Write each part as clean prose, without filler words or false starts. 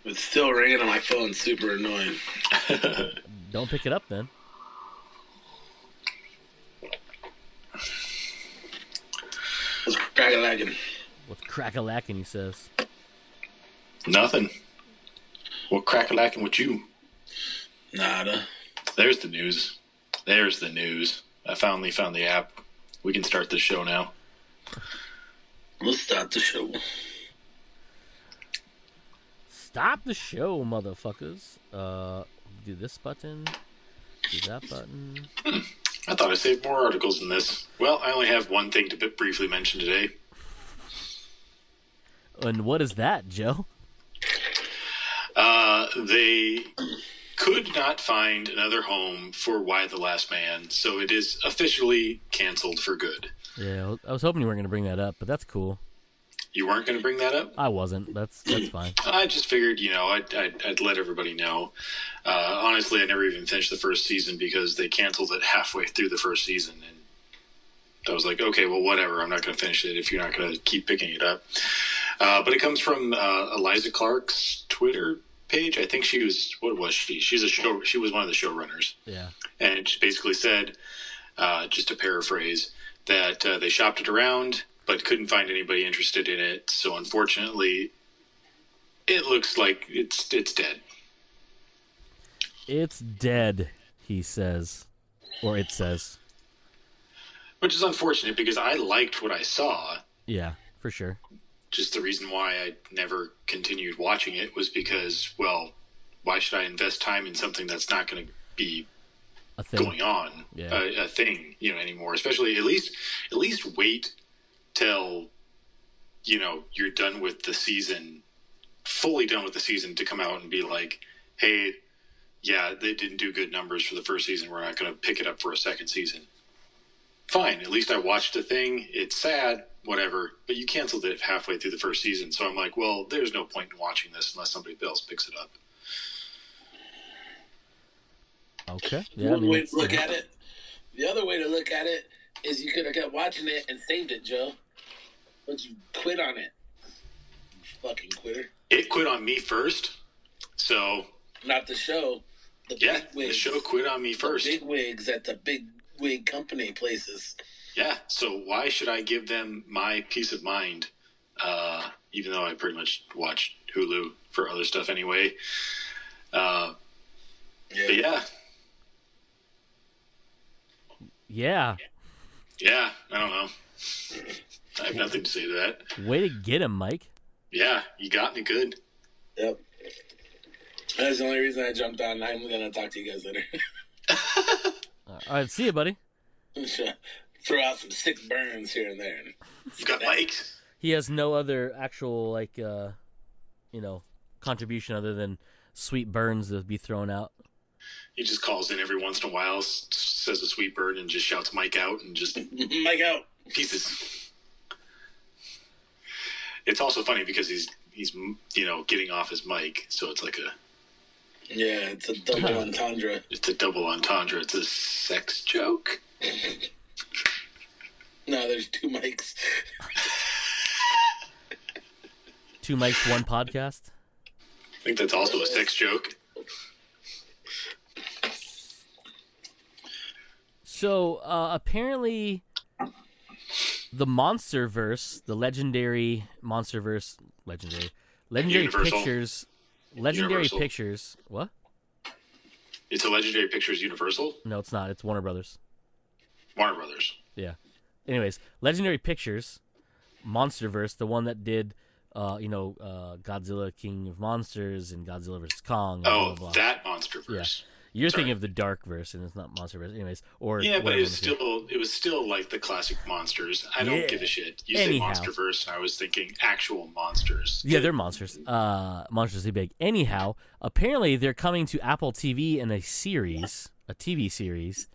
It's still ringing on my phone. Super annoying. Don't pick it up then. What's crack-a-lacking? What's crack-a-lacking, he says. Nothing. What crack-a-lacking with you? Nada. There's the news. There's the news. I finally found the app. We can start the show now. Let's start the show. Stop the show, motherfuckers. Do this button. Do that button. I thought I saved more articles than this. Well, I only have one thing to briefly mention today. And what is that, Joe? They could not find another home for Y the Last Man, so it is officially canceled for good. Yeah, I was hoping you weren't going to bring that up, but that's cool. You weren't going to bring that up? I wasn't. That's fine. I just figured, I'd let everybody know. Honestly, I never even finished the first season because they canceled it halfway through the first season, and I was like, okay, well, whatever. I'm not going to finish it if you're not going to keep picking it up. But it comes from Eliza Clark's Twitter page. I think she was, what was she? She was one of the showrunners. Yeah. And she basically said, just to paraphrase, that they shopped it around but couldn't find anybody interested in it. So unfortunately, it looks like it's dead. It's dead, he says. Or it says. Which is unfortunate because I liked what I saw. Yeah, for sure. Just the reason why I never continued watching it was because, well, why should I invest time in something that's not going to be going on? Yeah. A thing, anymore. Especially at least wait till, you're done with the season, fully done with the season, to come out and be like, hey, yeah, they didn't do good numbers for the first season. We're not going to pick it up for a second season. Fine. At least I watched the thing. It's sad, whatever, but you canceled it halfway through the first season. So I'm like, well, there's no point in watching this unless somebody else picks it up. Okay. Yeah, One way to look at it. The other way to look at it is you could have kept watching it and saved it, Joe. But you quit on it. You fucking quitter. It quit on me first. So. Not the show. The show quit on me first. The big wigs at the big wig company places. Yeah. So why should I give them my peace of mind? Even though I pretty much watch Hulu for other stuff anyway. But yeah. Yeah. Yeah, I don't know. I have nothing to say to that. Way to get him, Mike. Yeah, you got me good. Yep. That's the only reason I jumped on. I'm going to talk to you guys later. All right, see you, buddy. Throw out some sick burns here and there. You got Mike? He has no other actual, contribution other than sweet burns to be thrown out. He just calls in every once in a while, says a sweet bird, and just shouts Mike out, and just... Mike out! Pieces. It's also funny because he's getting off his mic, so it's like a... Yeah, it's a double entendre. It's a double entendre. It's a sex joke. No, there's two mics. Two mics, one podcast? I think that's also a sex joke. So, apparently, the Monsterverse, the legendary Monsterverse, legendary Universal. Pictures, legendary Universal. Pictures, what? It's a Legendary Pictures Universal? No, it's not. It's Warner Brothers. Warner Brothers. Yeah. Anyways, Legendary Pictures, Monsterverse, the one that did, Godzilla King of Monsters and Godzilla vs. Kong. And blah, blah, blah. That Monsterverse. Yeah. You're thinking of the Dark Verse, and it's not Monsterverse. Anyways, or yeah, but it was still like the classic monsters. I don't give a shit. You say Monsterverse, and I was thinking actual monsters. Yeah, they're monsters. Monstrously big. Anyhow, apparently they're coming to Apple TV in a TV series,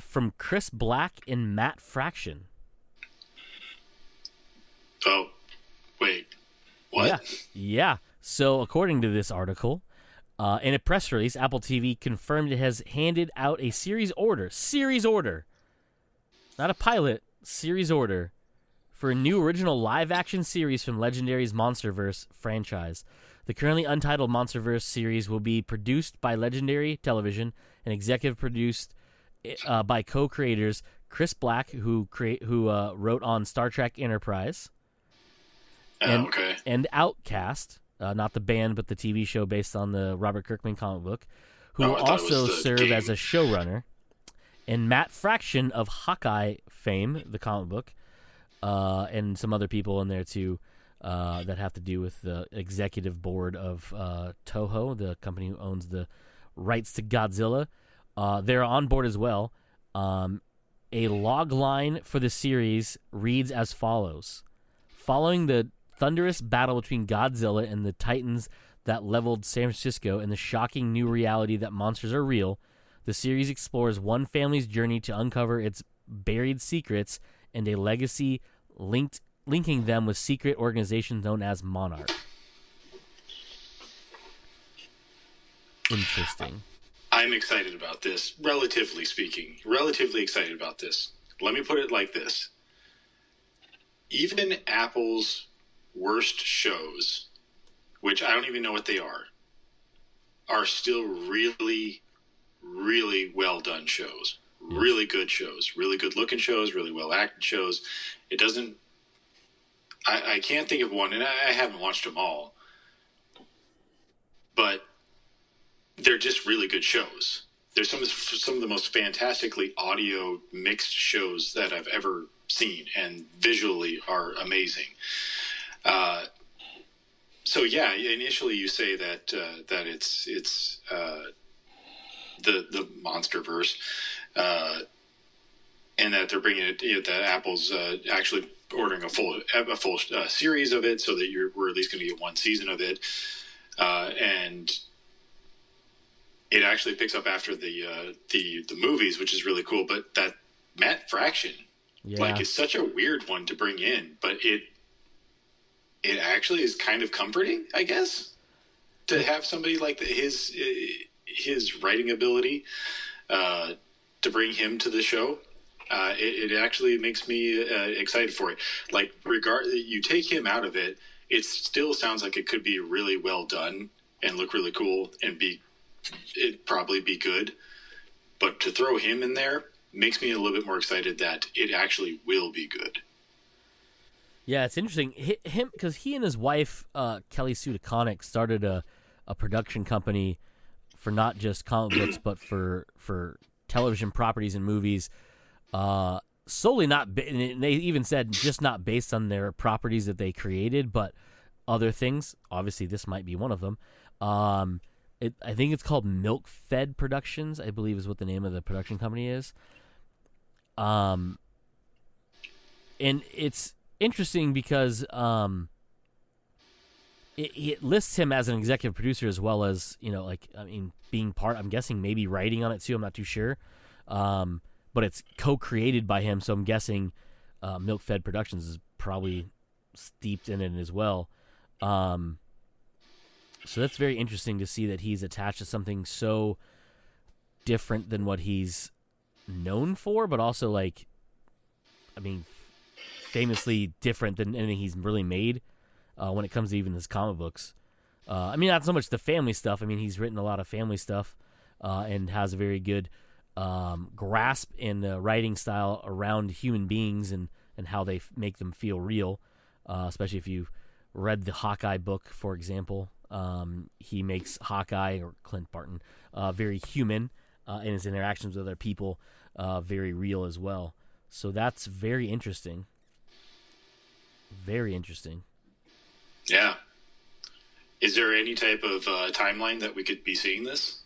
from Chris Black and Matt Fraction. Oh, wait, what? Yeah. So according to this article. In a press release, Apple TV confirmed it has handed out a series order, not a pilot, series order, for a new original live-action series from Legendary's MonsterVerse franchise. The currently untitled MonsterVerse series will be produced by Legendary Television and executive produced by co-creators Chris Black, who wrote on Star Trek Enterprise, and Outcast, not the band but the TV show based on the Robert Kirkman comic book, who will also serve as a showrunner, and Matt Fraction of Hawkeye fame, the comic book, and some other people in there too that have to do with the executive board of Toho, the company who owns the rights to Godzilla. They're on board as well. A log line for the series reads as follows. Following the thunderous battle between Godzilla and the Titans that leveled San Francisco and the shocking new reality that monsters are real, the series explores one family's journey to uncover its buried secrets and a legacy linking them with secret organizations known as Monarch. Interesting. I'm excited about this, relatively speaking. Relatively excited about this. Let me put it like this. Even Apple's worst shows, which I don't even know what they are still really, really well done shows. Yes. Really good shows. Really good looking shows. Really well acted shows. It doesn't... I can't think of one, and I haven't watched them all. But they're just really good shows. They're some of the most fantastically audio mixed shows that I've ever seen, and visually are amazing. So yeah, initially you say that it's the MonsterVerse, and that they're bringing it. That Apple's actually ordering a full series of it, so that we're at least going to get one season of it, and it actually picks up after the movies, which is really cool. But that Matt Fraction, is such a weird one to bring in, but it actually is kind of comforting, I guess, to have somebody like his writing ability to bring him to the show. It actually makes me excited for it. Like, you take him out of it, it still sounds like it could be really well done and look really cool and it'd probably be good. But to throw him in there makes me a little bit more excited that it actually will be good. Yeah, it's interesting. Him, because he and his wife, Kelly Sue DeConnick, started a production company for not just comic books, but for television properties and movies. Solely not, and they even said just not based on their properties that they created, but other things. Obviously, this might be one of them. I think it's called Milk Fed Productions, I believe is what the name of the production company is. And it's interesting because it lists him as an executive producer as well as, being part, I'm guessing maybe writing on it too, I'm not too sure. But it's co-created by him, so I'm guessing Milk Fed Productions is probably steeped in it as well. So that's very interesting to see that he's attached to something so different than what he's known for, but also, famously different than anything he's really made when it comes to even his comic books. Not so much the family stuff. He's written a lot of family stuff and has a very good grasp in the writing style around human beings and how they make them feel real, especially if you read the Hawkeye book, for example. He makes Hawkeye, or Clint Barton, very human, and his interactions with other people very real as well. So that's very interesting. Very interesting. Yeah. Is there any type of timeline that we could be seeing this?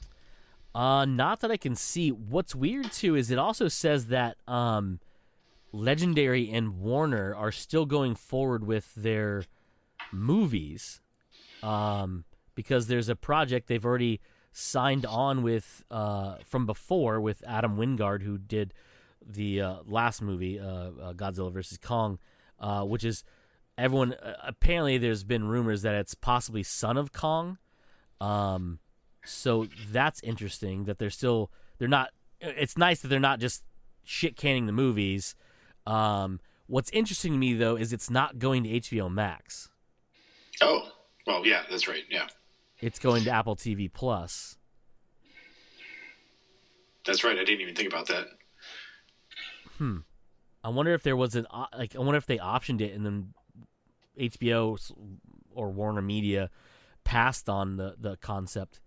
Not that I can see. What's weird, too, is it also says that Legendary and Warner are still going forward with their movies. Because there's a project they've already signed on with from before with Adam Wingard, who did the last movie, Godzilla vs. Kong, which is everyone. Apparently, there's been rumors that it's possibly Son of Kong. So that's interesting that they're not. It's nice that they're not just shit canning the movies. What's interesting to me, though, is it's not going to HBO Max. Oh, well, yeah, that's right. Yeah. It's going to Apple TV Plus. That's right. I didn't even think about that. I wonder if there was I wonder if they optioned it and then HBO or Warner Media passed on the concept.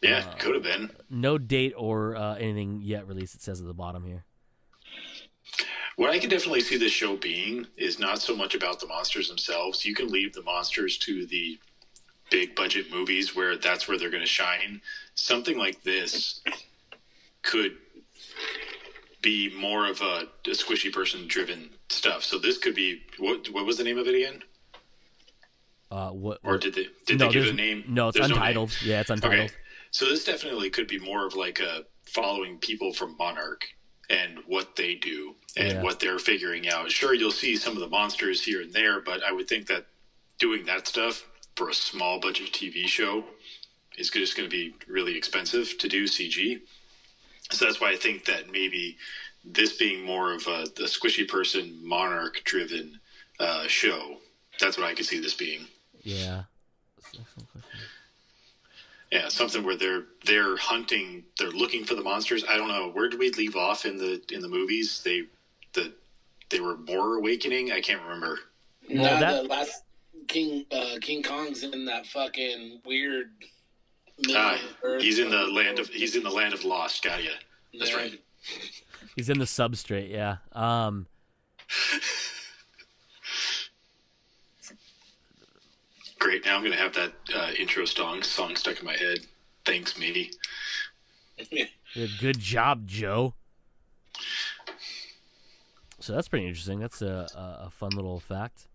Yeah, could have been. No date or anything yet released, it says at the bottom here. What I can definitely see this show being is not so much about the monsters themselves. You can leave the monsters to the big budget movies where that's where they're going to shine. Something like this could be more of a squishy person driven stuff. So this could be, what was the name of it again? Or did they give it a name? No, it's Untitled. No, yeah, it's Untitled. Okay. So this definitely could be more of like a following people from Monarch and what they do and what they're figuring out. Sure, you'll see some of the monsters here and there, but I would think that doing that stuff for a small budget TV show is just going to be really expensive to do CG. So that's why I think that maybe this being more of the squishy person, Monarch-driven show, that's what I could see this being. Yeah. Yeah, something where they're hunting, they're looking for the monsters. I don't know, where did we leave off in the movies? They were more awakening. I can't remember. Well, the last King Kong's in that fucking weird. He's in the land of Lost. Got ya. That's right. He's in the substrate. Yeah. Great. Now I'm gonna have that intro song stuck in my head. Thanks, matey. Yeah, good job, Joe. So that's pretty interesting. That's a fun little fact.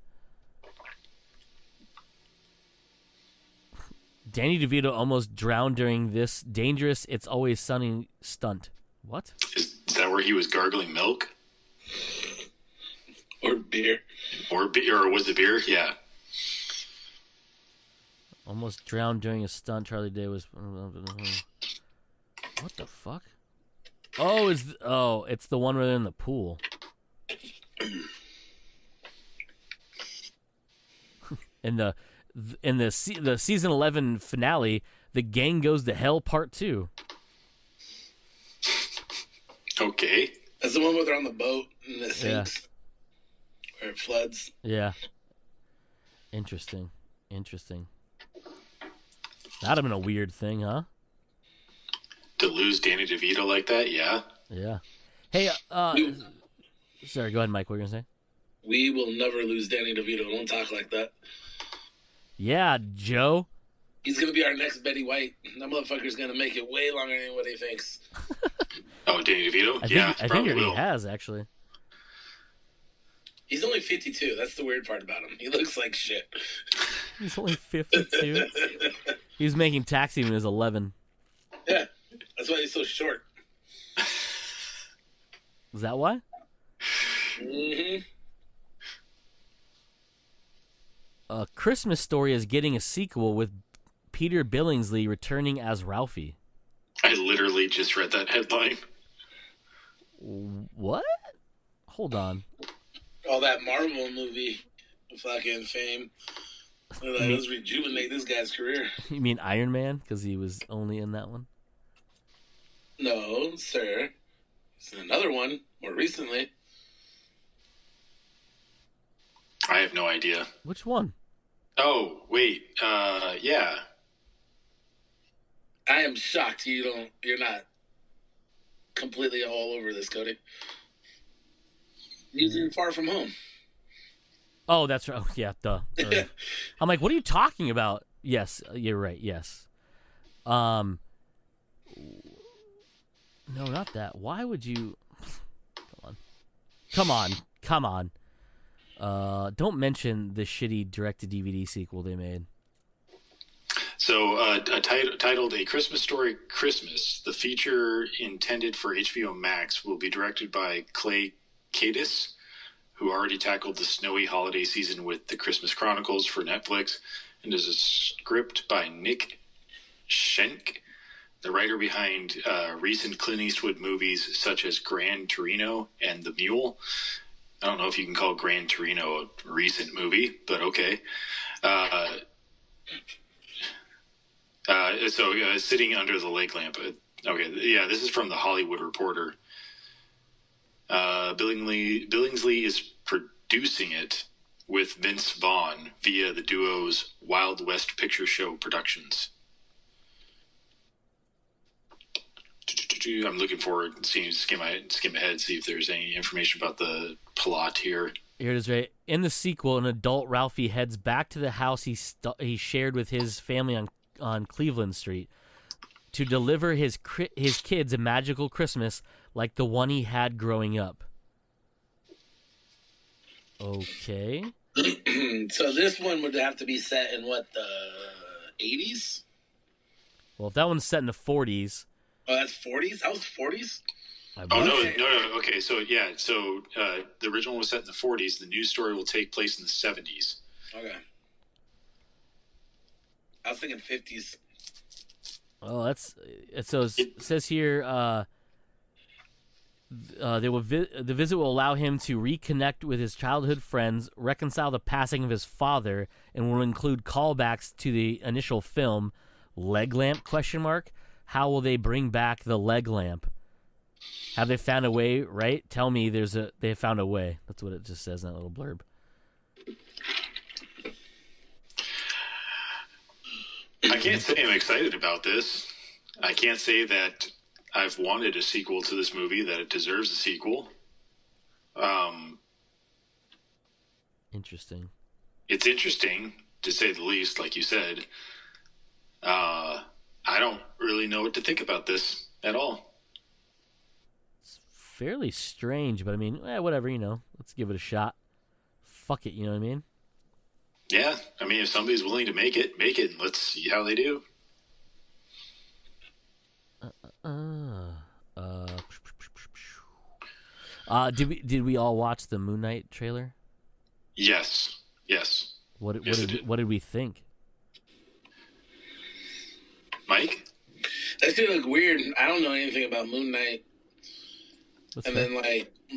Danny DeVito almost drowned during this dangerous It's Always Sunny stunt. What? Is that where he was gargling milk? Or beer. Or was it beer? Yeah. Almost drowned during a stunt. Charlie Day was... What the fuck? Oh, it's the one where they're in the pool. In the season 11 finale, the gang goes to hell part 2. Okay. That's the one where they're on the boat and it sinks. Yeah. Where it floods. Yeah. Interesting. That'd have been a weird thing, huh? To lose Danny DeVito like that, yeah. Yeah. Hey, sorry, go ahead, Mike. What were you gonna say? We will never lose Danny DeVito. Don't talk like that. Yeah, Joe. He's going to be our next Betty White. That motherfucker's going to make it way longer than what he thinks. Oh, Danny DeVito? I think he has, actually. He's only 52. That's the weird part about him. He looks like shit. He's only 52? He was making Taxi when he was 11. Yeah, that's why he's so short. Is that why? Mm-hmm. A Christmas Story is getting a sequel with Peter Billingsley returning as Ralphie. I literally just read that headline. What? Hold on. Oh, that Marvel movie fucking fame. Let's rejuvenate this guy's career. You mean Iron Man? Because he was only in that one? No, sir. It's another one more recently. I have no idea. Which one? Oh, wait. Yeah. I am shocked you're not completely all over this, Cody. Using Far From Home. Oh, that's right. Oh, yeah, duh. I'm like, what are you talking about? Yes, you're right. Yes. No, not that. Why would you? Come on. Don't mention the shitty direct-to-DVD sequel they made. So, titled A Christmas Story Christmas, the feature intended for HBO Max will be directed by Clay Cadis, who already tackled the snowy holiday season with The Christmas Chronicles for Netflix, and is a script by Nick Schenk, the writer behind recent Clint Eastwood movies such as Gran Torino and The Mule. I don't know if you can call Gran Torino a recent movie, but okay. Sitting Under the Lake Lamp. Okay, yeah, this is from The Hollywood Reporter. Billingsley is producing it with Vince Vaughn via the duo's Wild West Picture Show Productions. I'm looking forward to skim ahead, see if there's any information about the plot here. Here it is, right? In the sequel, an adult Ralphie heads back to the house he shared with his family on Cleveland Street to deliver his kids a magical Christmas like the one he had growing up. Okay. So this one would have to be set in what, the 80s? Well, if that one's set in the 40s. Oh, that's 40s? That was 40s? No. Okay, so yeah, the original was set in the 40s. The news story will take place in the 70s. Okay. I was thinking 50s. Oh, it says here. The visit will allow him to reconnect with his childhood friends, reconcile the passing of his father, and will include callbacks to the initial film. Leg lamp? ? How will they bring back the leg lamp? Have they found a way? Right? Tell me they found a way. That's what it just says in that little blurb. I can't say I'm excited about this. I can't say that I've wanted a sequel to this movie, that it deserves a sequel. Interesting. It's interesting, to say the least, like you said. I don't really know what to think about this at all. It's fairly strange, but I mean, whatever, let's give it a shot. Fuck it, you know what I mean? Yeah, I mean, if somebody's willing to make it, and let's see how they do. Did we all watch the Moon Knight trailer? Yes. What did we think? Mike? That shit look weird. I don't know anything about Moon Knight. Then,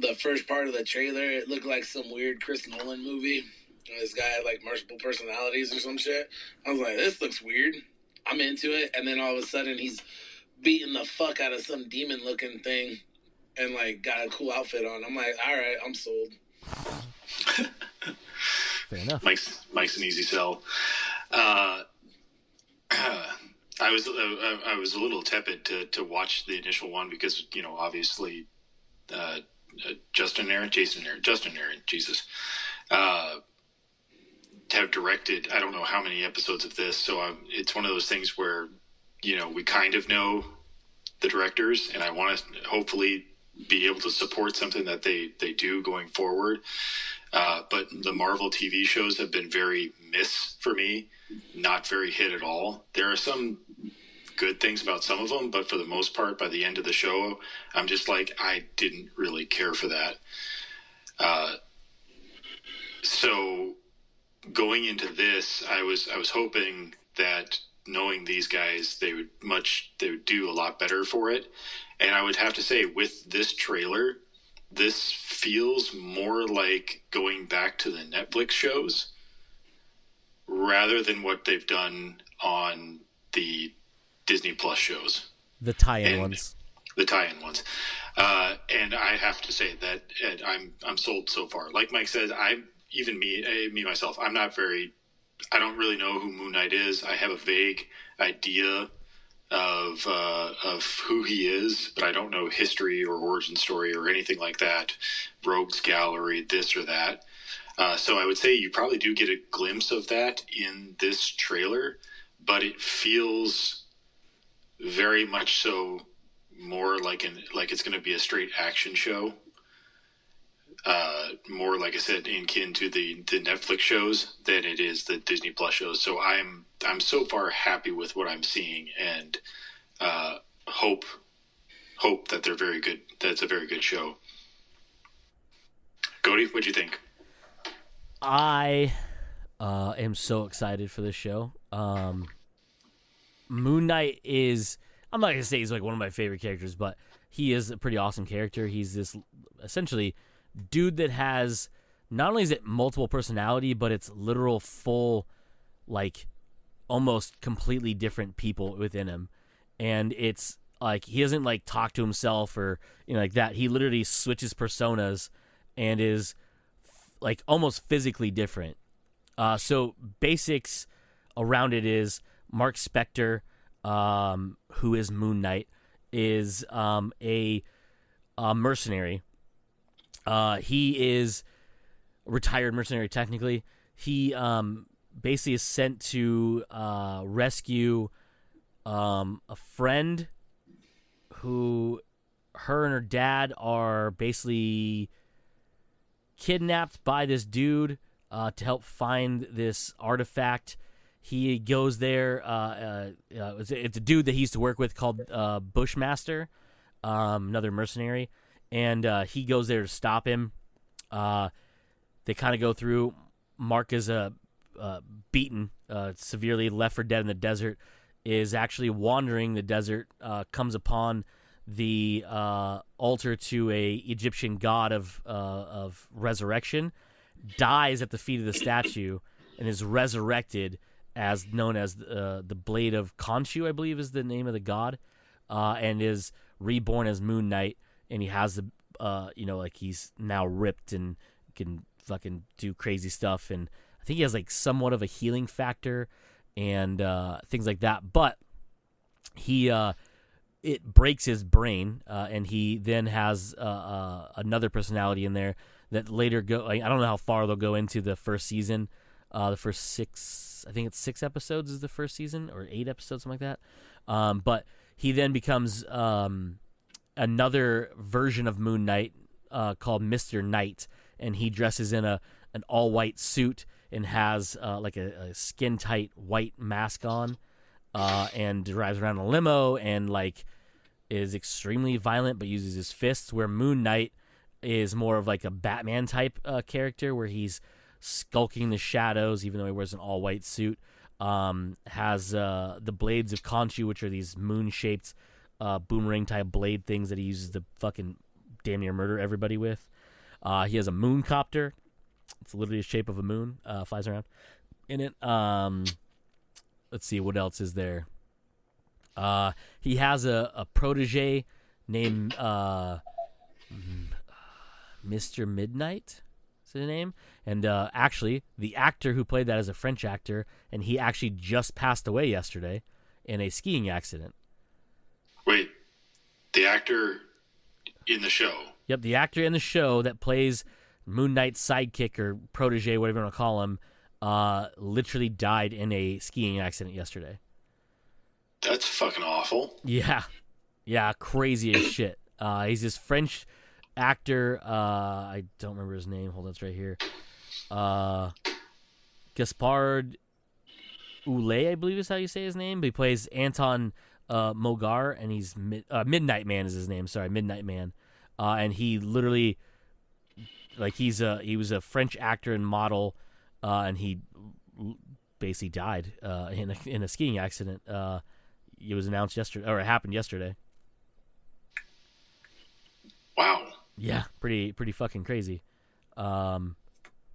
the first part of the trailer, it looked like some weird Chris Nolan movie. This guy had, multiple personalities or some shit. I was like, this looks weird. I'm into it. And then all of a sudden, he's beating the fuck out of some demon-looking thing and, got a cool outfit on. I'm like, all right, I'm sold. Fair enough. Mike's an easy sell. I was a little tepid to watch the initial one because, obviously, Justin Aaron, Jesus, have directed I don't know how many episodes of this, so it's one of those things where, we kind of know the directors, and I want to hopefully be able to support something that they do going forward. But the Marvel TV shows have been very miss for me, not very hit at all. There are some good things about some of them, but for the most part, by the end of the show, I'm just like, I didn't really care for that. So going into this, I was hoping that knowing these guys, they would do a lot better for it. And I would have to say, with this trailer, this feels more like going back to the Netflix shows rather than what they've done on the Disney Plus shows. The tie-in ones. The tie-in ones. And I have to say that I'm sold so far. Like Mike said, me myself, I don't really know who Moon Knight is. I have a vague idea of who he is, but I don't know history or origin story or anything like that. Rogues Gallery, this or that. So I would say you probably do get a glimpse of that in this trailer, but it feels very much so more like it's going to be a straight action show. More, like I said, akin to the Netflix shows than it is the Disney Plus shows. So I'm so far happy with what I'm seeing, and hope that they're very good. That's a very good show. Cody, what'd you think? I am so excited for this show. Moon Knight is I'm not gonna say he's like one of my favorite characters, but he is a pretty awesome character. He's this essentially dude that has not only is it multiple personality, but it's literal full, like almost completely different people within him, and it's like he doesn't like talk to himself or like that. He literally switches personas and is like almost physically different. So basics around it is Mark Spector, who is Moon Knight, is a mercenary. He is a retired mercenary technically. He basically is sent to rescue a friend who her and her dad are basically kidnapped by this dude to help find this artifact. He goes there. It's a dude that he used to work with called Bushmaster, another mercenary, and he goes there to stop him. They kind of go through. Mark is beaten, severely left for dead in the desert, is actually wandering the desert, comes upon the altar to a Egyptian god of resurrection, dies at the feet of the statue, and is resurrected as known as the Blade of Khonshu, I believe is the name of the god, and is reborn as Moon Knight, and he has the like he's now ripped and can fucking do crazy stuff, and I think he has like somewhat of a healing factor and things like that, but he it breaks his brain, and he then has another personality in there that later I don't know how far they'll go into the first season. The first 6, I think it's 6 episodes is the first season, or 8 episodes, something like that. But he then becomes another version of Moon Knight called Mr. Knight, and he dresses in an all-white suit and has like a skin-tight white mask on, and drives around in a limo and like is extremely violent but uses his fists, where Moon Knight is more of like a Batman type character where he's skulking the shadows even though he wears an all-white suit. Has the blades of Khonshu, which are these moon-shaped boomerang type blade things that he uses to fucking damn near murder everybody with. He has a moon copter. It's literally the shape of a moon, flies around in it. Let's see, what else is there? He has a protege named Mr. Midnight, is his name? And actually, the actor who played that is a French actor, and he actually just passed away yesterday in a skiing accident. Wait, the actor in the show? Yep, the actor in the show that plays Moon Knight's sidekick or protege, whatever you want to call him, literally died in a skiing accident yesterday. That's fucking awful. Yeah, crazy as shit. He's this French actor. I don't remember his name. Hold on, it's right here. Gaspard Ulay, I believe is how you say his name. But he plays Anton Mogar, and he's Midnight Man is his name. Sorry, Midnight Man. And he literally, like, he was a French actor and model, and he basically died in a skiing accident. It was announced yesterday, or it happened yesterday. Wow. Yeah, pretty fucking crazy.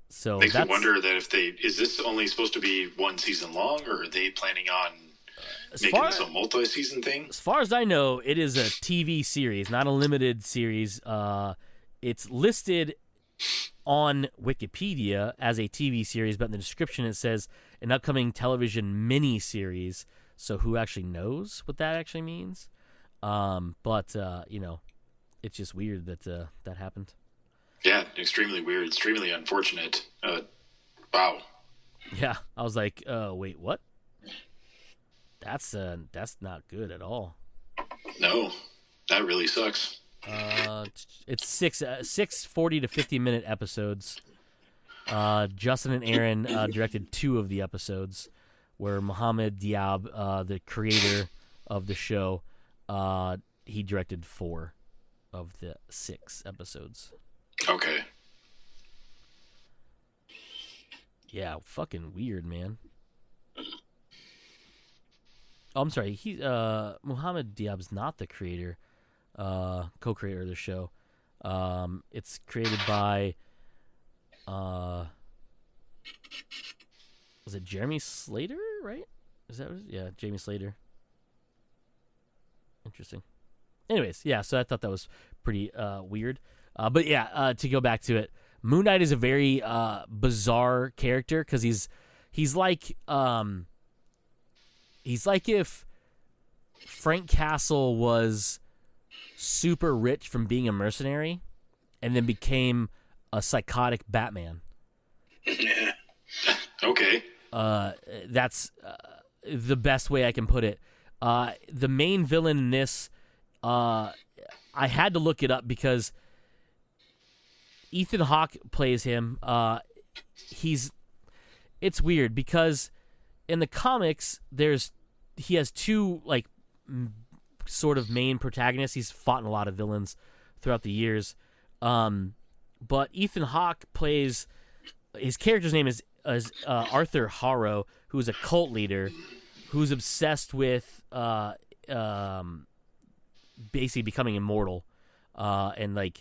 So makes me wonder that is this only supposed to be one season long, or are they planning on making this a multi-season thing? As far as I know, it is a TV series, not a limited series. It's listed on Wikipedia as a TV series, but in the description it says an upcoming television mini-series. So who actually knows what that actually means? But it's just weird that that happened. Yeah, extremely weird, extremely unfortunate. Wow. Yeah, I was like, wait, what? That's not good at all. No, that really sucks. It's six 40 to 50-minute episodes. Justin and Aaron directed 2 of the episodes, where Mohamed Diab, the creator of the show, he directed 4 of the 6 episodes. Okay. Yeah, fucking weird, man. Oh, I'm sorry. Muhammad Diab's not the creator, co-creator of the show. It's created by, was it Jeremy Slater? Right? Is that what it is? Yeah, Jamie Slater. Interesting. Anyways, yeah. So I thought that was pretty weird. But yeah, to go back to it, Moon Knight is a very bizarre character because he's like if Frank Castle was super rich from being a mercenary and then became a psychotic Batman. Yeah. Okay. That's the best way I can put it. The main villain in this, I had to look it up because Ethan Hawke plays him. It's weird because in the comics, he has two like sort of main protagonists. He's fought in a lot of villains throughout the years. But Ethan Hawke plays, his character's name is Arthur Harrow, who's a cult leader who's obsessed with basically becoming immortal and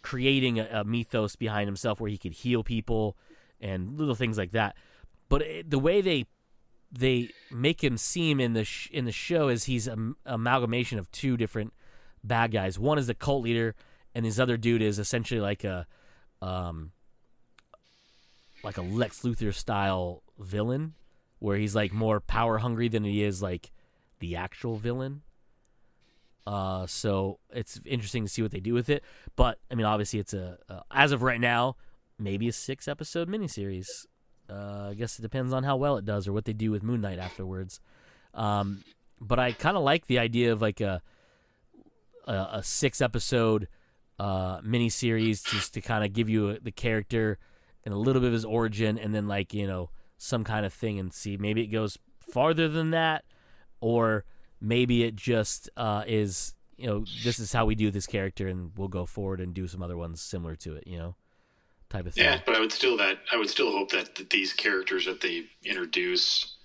creating a mythos behind himself where he could heal people and little things like that. But the way they make him seem in the show is he's an amalgamation of two different bad guys. One is the cult leader, and this other dude is essentially like a Lex Luthor style villain, where he's like more power hungry than he is like the actual villain. So it's interesting to see what they do with it. But I mean, obviously, it's as of right now, maybe a 6-episode miniseries. I guess it depends on how well it does or what they do with Moon Knight afterwards. But I kind of like the idea of like a 6-episode miniseries just to kind of give you the character and a little bit of his origin, and then like, you know, some kind of thing, and see maybe it goes farther than that, or maybe it just is, you know, this is how we do this character, and we'll go forward and do some other ones similar to it, you know, type of thing. Yeah, but I would still hope that these characters that they introduce,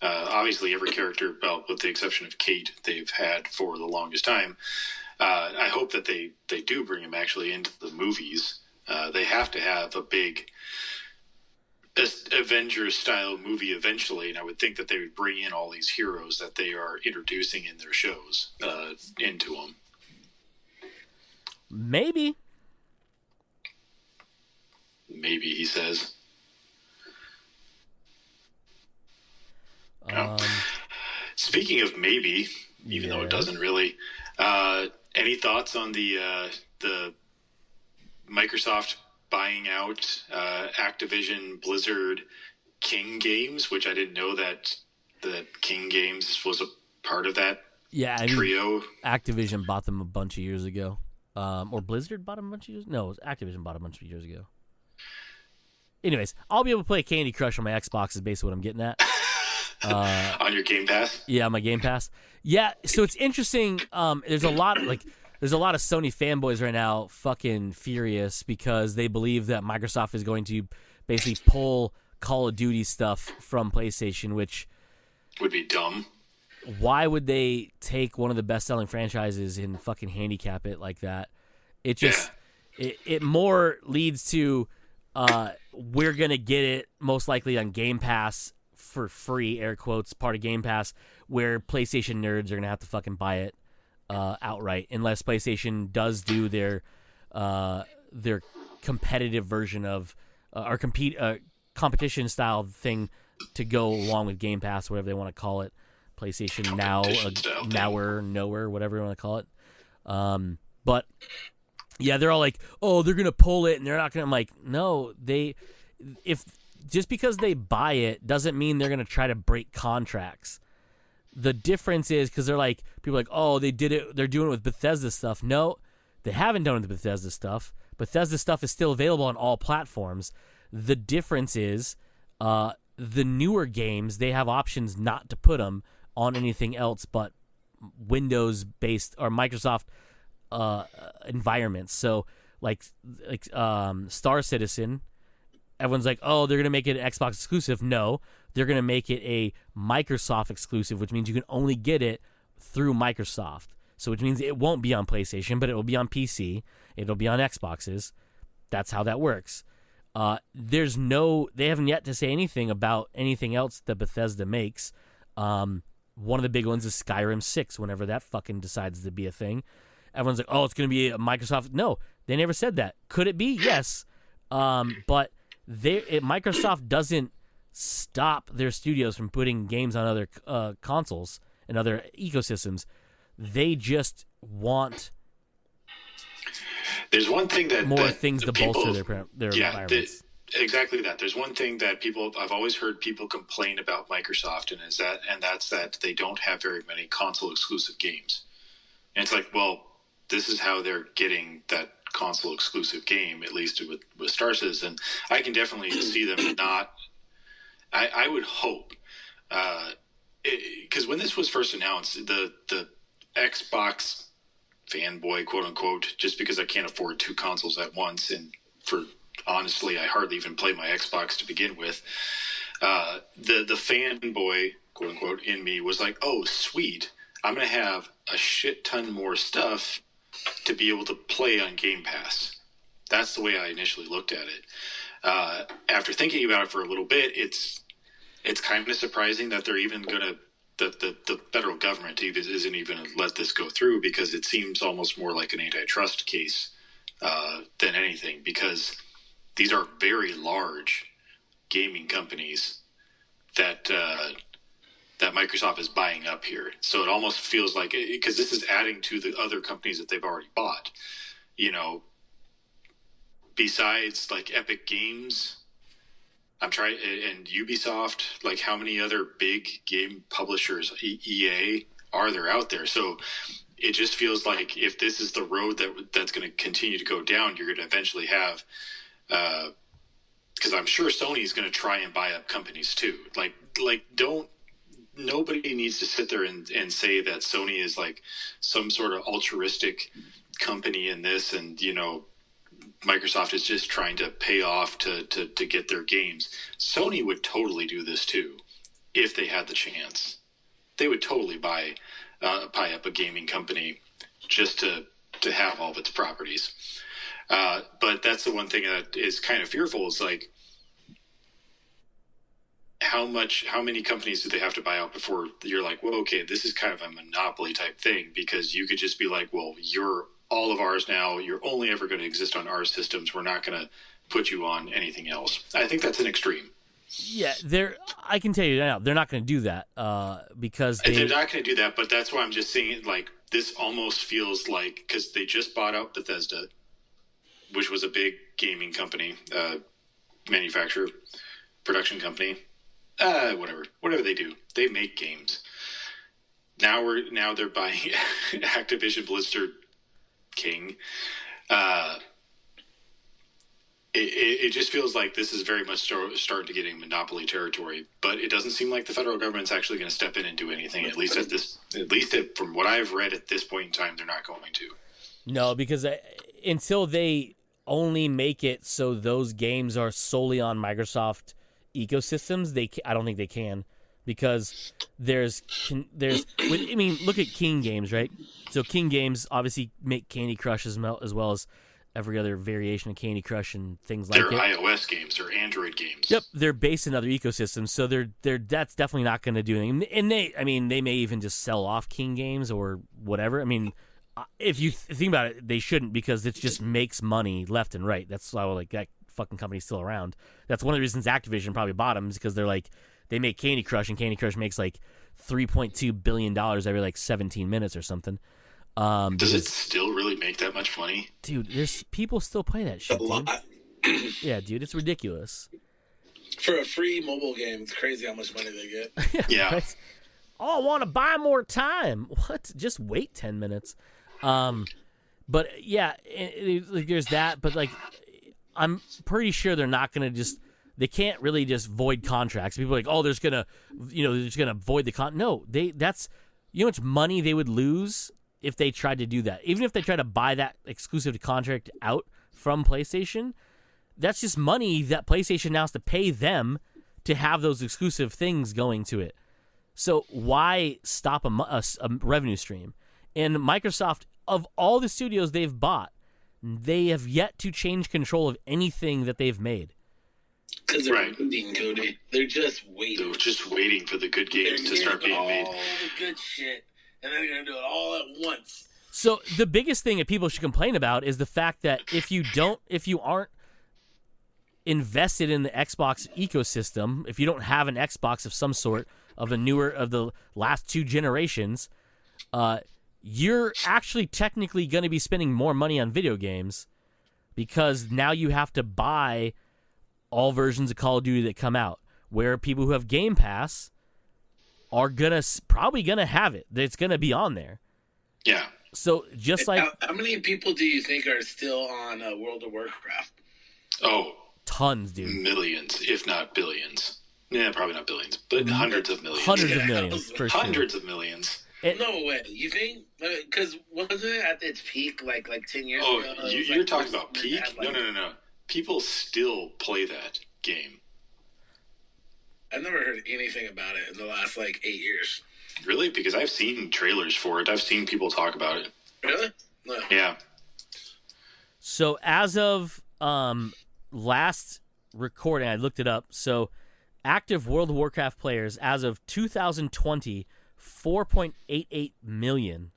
obviously every character, well, with the exception of Kate, they've had for the longest time. I hope that they do bring him actually into the movies. They have to have a big Avengers-style movie eventually, and I would think that they would bring in all these heroes that they are introducing in their shows into them. Maybe, he says. Speaking of maybe, even though it doesn't really, any thoughts on the Microsoft buying out Activision Blizzard King Games, which I didn't know that King Games was a part of that trio? Activision bought them a bunch of years ago. Or Blizzard bought them a bunch of years? No, it was Activision bought them a bunch of years ago. Anyways, I'll be able to play Candy Crush on my Xbox is basically what I'm getting at. On your Game Pass? Yeah, my Game Pass. Yeah, so it's interesting. There's a lot of Sony fanboys right now fucking furious because they believe that Microsoft is going to basically pull Call of Duty stuff from PlayStation, which would be dumb. Why would they take one of the best-selling franchises and fucking handicap it like that? It just it more leads to we're gonna get it most likely on Game Pass for free, air quotes, part of Game Pass, where PlayStation nerds are gonna have to fucking buy it outright, unless PlayStation does do their competitive version of or competition style thing to go along with Game Pass, whatever they want to call it. PlayStation Now, Knower, whatever you want to call it. But yeah, they're all like, oh, they're gonna pull it, and they're not gonna. I'm like, no, just because they buy it doesn't mean they're gonna try to break contracts. The difference is because they're like, people are like, oh, they did it. They're doing it with Bethesda stuff. No, they haven't done it with Bethesda stuff. Bethesda stuff is still available on all platforms. The difference is the newer games, they have options not to put them on anything else but Windows-based or Microsoft environments. So like Star Citizen everyone's like, oh, they're going to make it an Xbox exclusive. No, they're going to make it a Microsoft exclusive, which means you can only get it through Microsoft. So which means it won't be on PlayStation, but it will be on PC. It'll be on Xboxes. That's how that works. They haven't yet to say anything about anything else that Bethesda makes. One of the big ones is Skyrim 6, whenever that fucking decides to be a thing. Everyone's like, oh, it's going to be a Microsoft. No, they never said that. Could it be? Yes. But Microsoft doesn't stop their studios from putting games on other consoles and other ecosystems. They just want there's one thing that more that things to bolster their environments. Exactly that. There's one thing that I've always heard people complain about Microsoft, and that's that they don't have very many console exclusive games. And it's like, well, this is how they're getting that console exclusive game, at least with Star Citizen. I can definitely see them not. I would hope, because when this was first announced, the Xbox fanboy, quote unquote, just because I can't afford two consoles at once, and honestly, I hardly even play my Xbox to begin with. The fanboy, quote unquote, in me was like, oh, sweet, I'm going to have a shit ton more stuff to be able to play on Game Pass. That's the way I initially looked at it. After thinking about it for a little bit, it's kind of surprising that they're even going to, the federal government isn't even going to let this go through, because it seems almost more like an antitrust case than anything, because these are very large gaming companies that Microsoft is buying up here. So it almost feels like, because this is adding to the other companies that they've already bought, besides like Epic Games, and Ubisoft, like how many other big game publishers, EA, are there out there? So it just feels like if this is the road that's going to continue to go down, you're going to eventually have, because I'm sure Sony's going to try and buy up companies too. Nobody needs to sit there and say that Sony is like some sort of altruistic company in this, and Microsoft is just trying to pay off to get their games. Sony would totally do this too if they had the chance. They would totally buy up a gaming company just to have all of its properties. But that's the one thing that is kind of fearful, is like, how many companies do they have to buy out before you're like, well, okay, this is kind of a monopoly type thing, because you could just be like, well, you're all of ours now. You're only ever going to exist on our systems. We're not going to put you on anything else. I think that's an extreme. Yeah, I can tell you now, they're not going to do that because they're not going to do that. But that's why I'm just saying it, like, this almost feels like, because they just bought out Bethesda, which was a big gaming company, manufacturer, production company. Whatever they do, they make games. Now they're buying Activision Blizzard King. It just feels like this is very much starting to get in monopoly territory. But it doesn't seem like the federal government's actually going to step in and do anything. At least from what I've read at this point in time, they're not going to. No, because until they only make it so those games are solely on Microsoft ecosystems, I don't think they can, because there's look at King Games, right? So King Games obviously make Candy Crush as well as every other variation of Candy Crush and things like it. They're iOS games, they're Android games. Yep, they're based in other ecosystems, so that's definitely not going to do anything. And they may even just sell off King Games or whatever. I mean, if you think about it, they shouldn't, because it just makes money left and right. That's why that fucking company's still around. That's one of the reasons Activision probably bought them, is because they're like, they make Candy Crush, and Candy Crush makes like $3.2 billion every like 17 minutes or something. Does it still really make that much money? Dude, there's people still play that shit, dude. Yeah, dude, it's ridiculous. For a free mobile game, it's crazy how much money they get. Yeah. Right? Oh, I want to buy more time. What? Just wait 10 minutes. But yeah, there's that. But like, I'm pretty sure they're not going to they can't really just void contracts. People are like, oh, they're just going to void the No, that's, you know how much money they would lose if they tried to do that. Even if they tried to buy that exclusive contract out from PlayStation, that's just money that PlayStation now has to pay them to have those exclusive things going to it. So why stop a revenue stream? And Microsoft, of all the studios they've bought, they have yet to change control of anything that they've made. Because they're waiting, Cody. They're just waiting. They're just waiting for the good games to start being made. All the good shit, and then they're going to do it all at once. So the biggest thing that people should complain about is the fact that if you aren't invested in the Xbox ecosystem, if you don't have an Xbox of some sort of the last 2 generations, you're actually technically going to be spending more money on video games because now you have to buy all versions of Call of Duty that come out, where people who have Game Pass are probably gonna have it. It's gonna be on there. Yeah. So just like how many people do you think are still on World of Warcraft? Oh, tons, dude. Millions, if not billions. Yeah, probably not billions, but hundreds of millions. Hundreds of millions, for sure. Hundreds of millions. No way. You think? Because wasn't it at its peak like 10 years ago? Oh, you're talking about peak? No. People still play that game. I've never heard anything about it in the last 8 years. Really? Because I've seen trailers for it. I've seen people talk about it. Really? No. Yeah. So as of last recording, I looked it up. So active World of Warcraft players as of 2020, 4.88 million.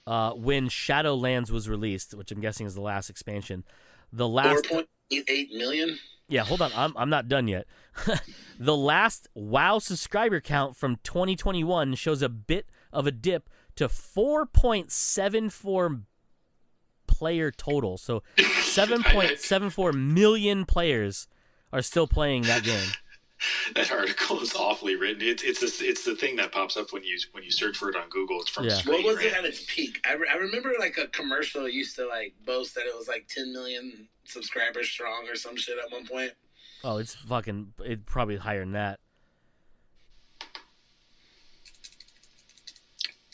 When Shadowlands was released, which I'm guessing is the last expansion. The last 4.88 million? Yeah, hold on. I'm not done yet. The last WoW subscriber count from 2021 shows a bit of a dip to 4.74 player total. So 7.74 million players are still playing that game. That article is awfully written. It's the thing that pops up when you search for it on Google. It's from What was it at its peak? I remember a commercial used to boast that it was 10 million subscribers strong or some shit at one point. Oh, it's probably higher than that.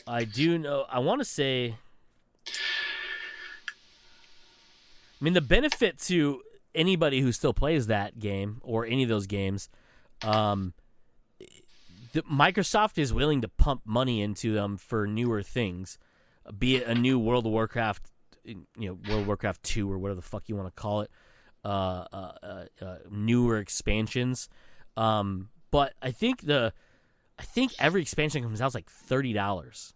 I do know. I want to say. I mean, the benefit to anybody who still plays that game or any of those games. Microsoft is willing to pump money into them for newer things, be it a new World of Warcraft, World of Warcraft 2 or whatever the fuck you want to call it, newer expansions. But I think every expansion comes out is $30.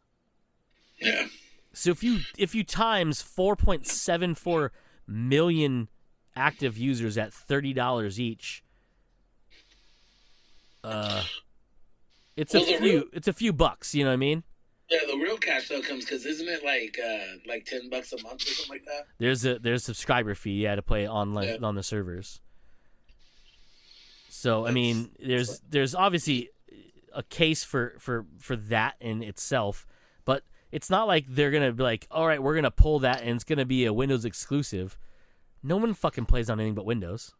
Yeah. So if you times 4.74 million active users at $30 each. It's a few bucks, you know what I mean? Yeah, the real cash though comes because isn't it like $10 a month or something like that? There's a subscriber fee, to play online on the servers. So I mean, there's obviously a case for that in itself, but it's not like they're gonna be like, all right, we're gonna pull that and it's gonna be a Windows exclusive. No one fucking plays on anything but Windows.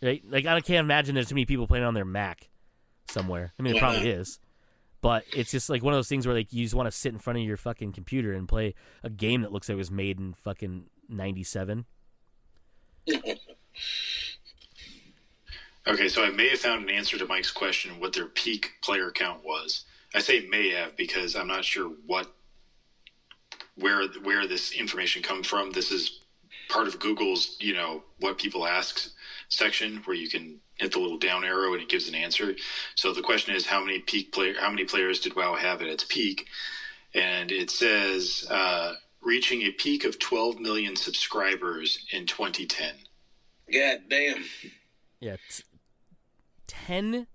Right? I can't imagine there's too many people playing on their Mac somewhere. I mean, it probably is. But it's just one of those things where you just want to sit in front of your fucking computer and play a game that looks like it was made in fucking 97. Okay, so I may have found an answer to Mike's question, what their peak player count was. I say may have because I'm not sure where this information comes from. This is part of Google's, what people ask section where you can hit the little down arrow and it gives an answer. So the question is how many players did WoW have at its peak? And it says reaching a peak of 12 million subscribers in 2010. God damn. Yeah, 10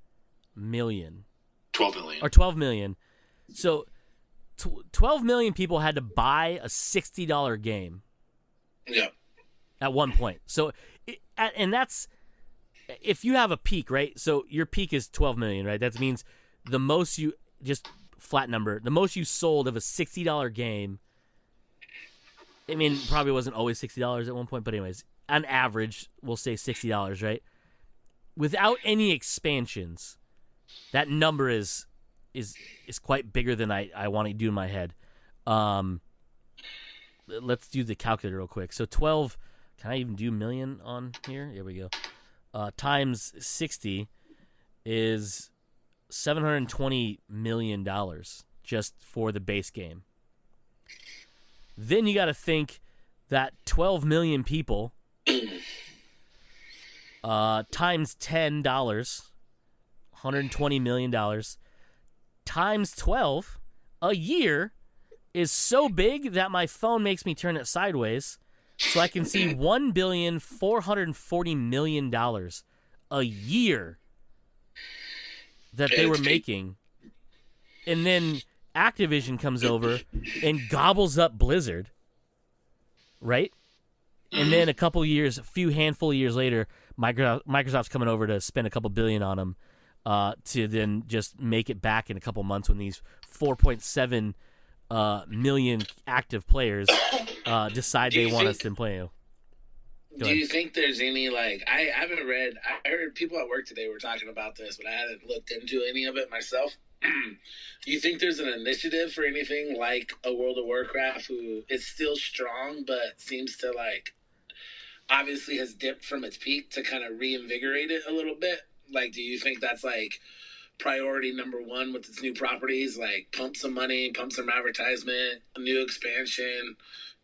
million. 12 million. Or 12 million. So 12 million people had to buy a $60 game. Yeah. At one point. So, and that's, if you have a peak, right? So your peak is 12 million, right? That means the most you, just flat number, the most you sold of a $60 game, I mean, probably wasn't always $60 at one point, but anyways, on average, we'll say $60, right? Without any expansions, that number is quite bigger than I want to do in my head. Let's do the calculator real quick. So 12 Can I even do million on here? Here we go. Times 60 is $720 million just for the base game. Then you got to think that 12 million people times $10, $120 million, times 12 a year is so big that my phone makes me turn it sideways so I can see $1,440,000,000 a year that they were making. And then Activision comes over and gobbles up Blizzard, right? And then a few handful of years later, Microsoft's coming over to spend a couple billion on them to then just make it back in a couple months when these 4.7 million active players decide they want us to play. Do you think there's any, like, I haven't read, I heard people at work today were talking about this, but I hadn't looked into any of it myself. Do you think there's an initiative for anything like a World of Warcraft who is still strong, but seems to, like, obviously has dipped from its peak to kind of reinvigorate it a little bit? Like, do you think that's, like, priority number one with its new properties? Like, pump some money, pump some advertisement, a new expansion,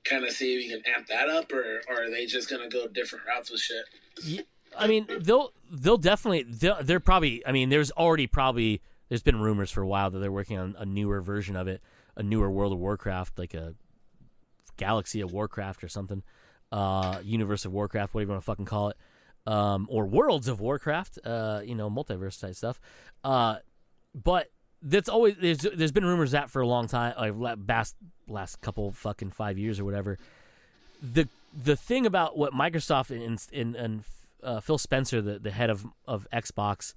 kind of see if you can amp that up, or are they just going to go different routes with shit? Yeah, I mean, they'll definitely, they're probably, I mean, there's been rumors for a while that they're working on a newer version of it, a newer World of Warcraft, like a Galaxy of Warcraft or something, Universe of Warcraft, whatever you want to fucking call it, or Worlds of Warcraft, multiverse type stuff. But that's always, there's been rumors that for a long time, like last couple fucking 5 years or whatever. The thing about what Microsoft and Phil Spencer, the head of Xbox,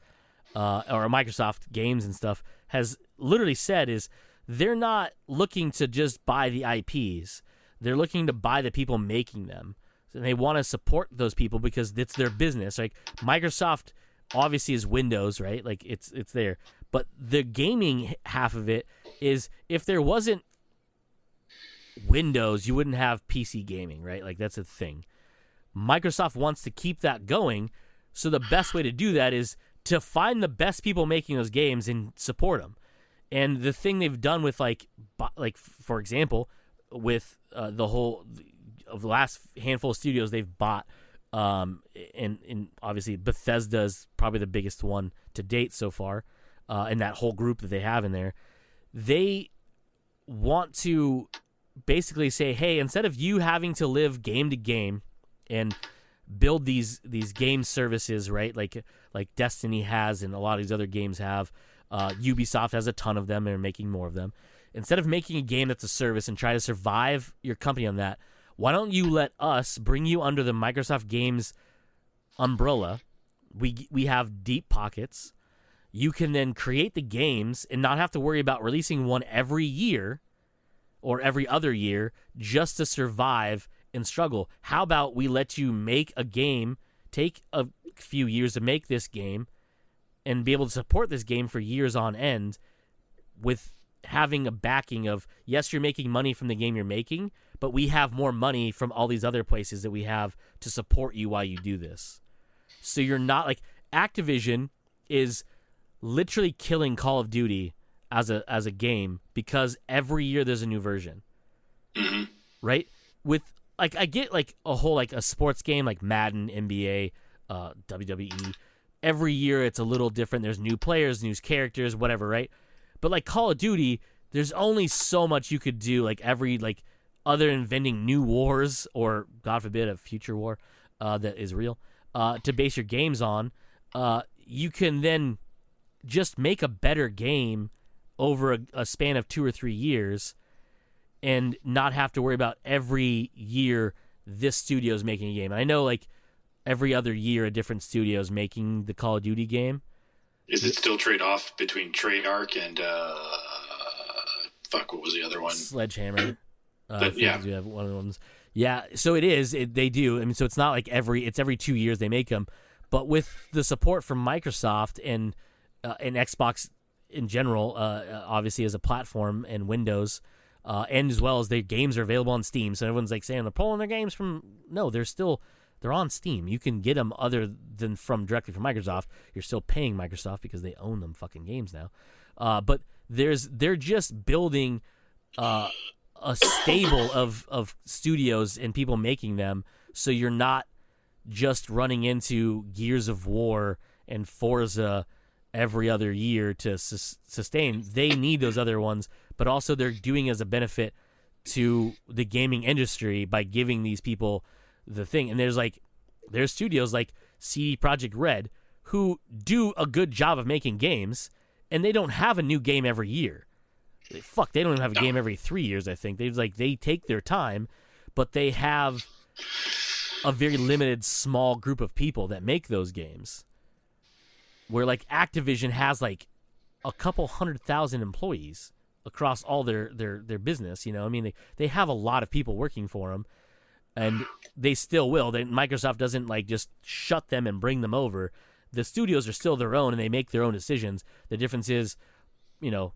or Microsoft Games and stuff, has literally said is they're not looking to just buy the IPs. They're looking to buy the people making them. And they want to support those people because it's their business. Like, Microsoft obviously is Windows, right? Like, it's there. But the gaming half of it is, if there wasn't Windows, you wouldn't have PC gaming, right? Like, that's a thing. Microsoft wants to keep that going, so the best way to do that is to find the best people making those games and support them. And the thing they've done with, like for example, with of the last handful of studios they've bought, and obviously Bethesda is probably the biggest one to date so far, and that whole group that they have in there, they want to basically say, hey, instead of you having to live game to game and build these game services, right, like Destiny has and a lot of these other games have, Ubisoft has a ton of them and are making more of them. Instead of making a game that's a service and try to survive your company on that, why don't you let us bring you under the Microsoft Games umbrella? We have deep pockets. You can then create the games and not have to worry about releasing one every year or every other year just to survive and struggle. How about we let you make a game, take a few years to make this game, and be able to support this game for years on end with having a backing of, yes, you're making money from the game you're making, but we have more money from all these other places that we have to support you while you do this. So you're not like, Activision is literally killing Call of Duty as a game because every year there's a new version. Mm-hmm. Right? With, like, I get like a whole, like a sports game like Madden, NBA, WWE. Every year it's a little different. There's new players, new characters, whatever, right? But like Call of Duty, there's only so much you could do. Like other than inventing new wars or, God forbid, a future war that is real to base your games on, you can then just make a better game over a span of 2 or 3 years and not have to worry about every year this studio is making a game. I know, like, every other year a different studio is making the Call of Duty game. Is it still trade-off between Treyarch and what was the other one? Sledgehammer. Yeah. You have one of the ones. Yeah, so it is. They do. I mean, so it's not like every 2 years they make them, but with the support from Microsoft and Xbox in general, obviously as a platform, and Windows, and as well as their games are available on Steam. So everyone's like saying they're pulling their games from. No, they're on Steam. You can get them other than directly from Microsoft. You're still paying Microsoft because they own them fucking games now. But they're just building a stable of studios and people making them, so you're not just running into Gears of War and Forza every other year to sustain. They need those other ones, but also they're doing as a benefit to the gaming industry by giving these people the thing. And there's studios like CD Projekt Red who do a good job of making games, and they don't have a new game every year. They don't even have a game every 3 years, I think. They take their time, but they have a very limited small group of people that make those games. Where like Activision has like a couple 100,000 employees across all their business, you know. I mean, they have a lot of people working for them, and they still will. Microsoft doesn't like just shut them and bring them over. The studios are still their own, and they make their own decisions. The difference is, you know,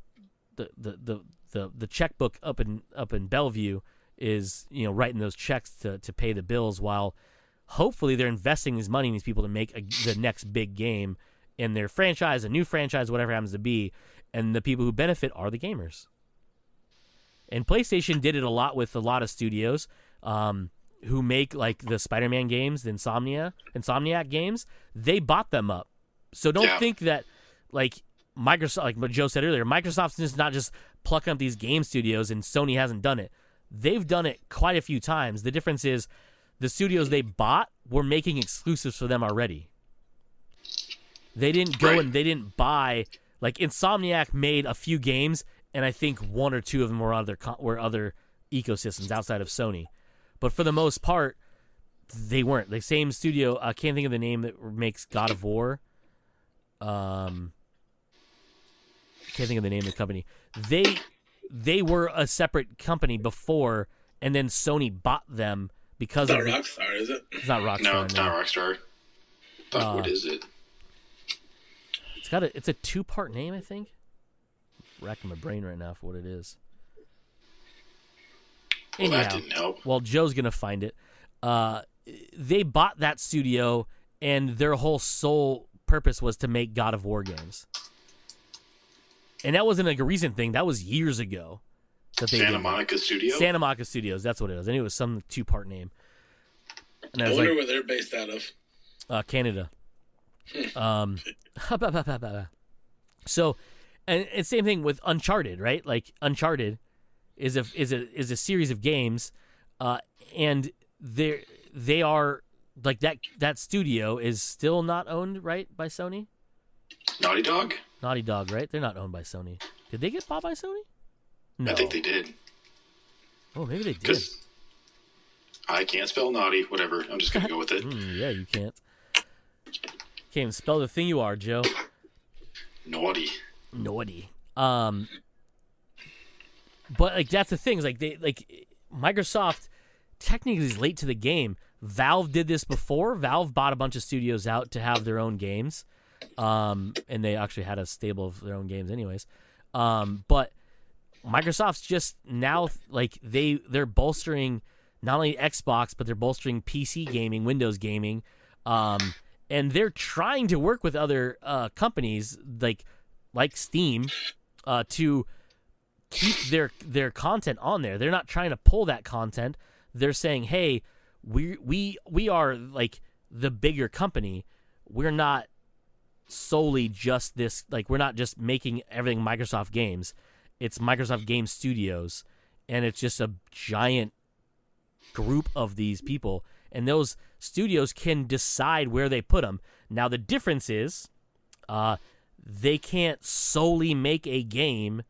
the checkbook up in Bellevue is, you know, writing those checks to pay the bills, while hopefully they're investing this money in these people to make the next big game in their franchise, a new franchise, whatever it happens to be, and the people who benefit are the gamers. And PlayStation did it a lot with a lot of studios who make like the Spider-Man games, the Insomniac games. They bought them up. So don't think that like Microsoft, like what Joe said earlier, Microsoft's just not just plucking up these game studios and Sony hasn't done it. They've done it quite a few times. The difference is the studios they bought were making exclusives for them already. They didn't go and they didn't buy, like Insomniac made a few games, and I think one or two of them were other ecosystems outside of Sony. But for the most part, they weren't. The same studio, I can't think of the name that makes God of War. Can't think of the name of the company. They were a separate company before, and then Sony bought them because of Rockstar, is it? It's not Rockstar. No, it's not Rockstar. But what is it? It's a 2-part name, I think. I'm racking my brain right now for what it is. Well, that didn't help. Well, Joe's gonna find it. They bought that studio, and their whole sole purpose was to make God of War games. And that wasn't like a recent thing. That was years ago. Santa Monica Studios? Santa Monica Studios, that's what it was. I knew it was some 2-part name. And I wonder where they're based out of. Canada. So, and same thing with Uncharted, right? Like Uncharted is a series of games, and they are like that studio is still not owned, right, by Sony? Naughty Dog, right? They're not owned by Sony. Did they get bought by Sony? No. I think they did. Oh, maybe they did. I can't spell naughty. Whatever. I'm just gonna go with it. Yeah, you can't. Can't even spell the thing you are, Joe. Naughty. But like that's the thing. Is like Microsoft technically is late to the game. Valve did this before. Valve bought a bunch of studios out to have their own games, and they actually had a stable of their own games, anyways. But Microsoft's just now like they're bolstering not only Xbox, but they're bolstering PC gaming, Windows gaming, and they're trying to work with other companies like Steam to keep their content on there. They're not trying to pull that content. They're saying, hey, we are like the bigger company. We're not solely just this, like we're not just making everything Microsoft games. It's Microsoft Game Studios, and it's just a giant group of these people, and those studios can decide where they put them. Now the difference is they can't solely make a game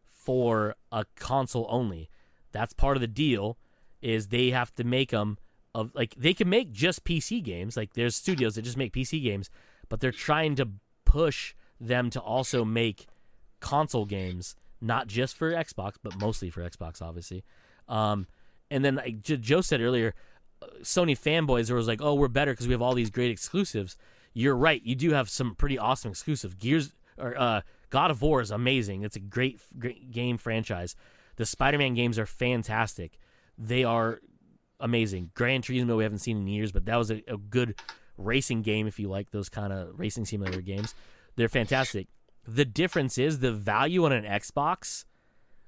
for a console only. That's part of the deal, is they have to make them of like they can make just PC games. Like there's studios that just make PC games, but they're trying to push them to also make console games, not just for Xbox, but mostly for Xbox, obviously. And then like Joe said earlier, Sony fanboys was like, oh, we're better because we have all these great exclusives. You're right. You do have some pretty awesome exclusive. God of War is amazing. It's a great game franchise. The Spider-Man games are fantastic. They are amazing. Gran Turismo we haven't seen in years, but that was a good racing game if you like those kind of racing simulator games. They're fantastic. The difference is the value on an Xbox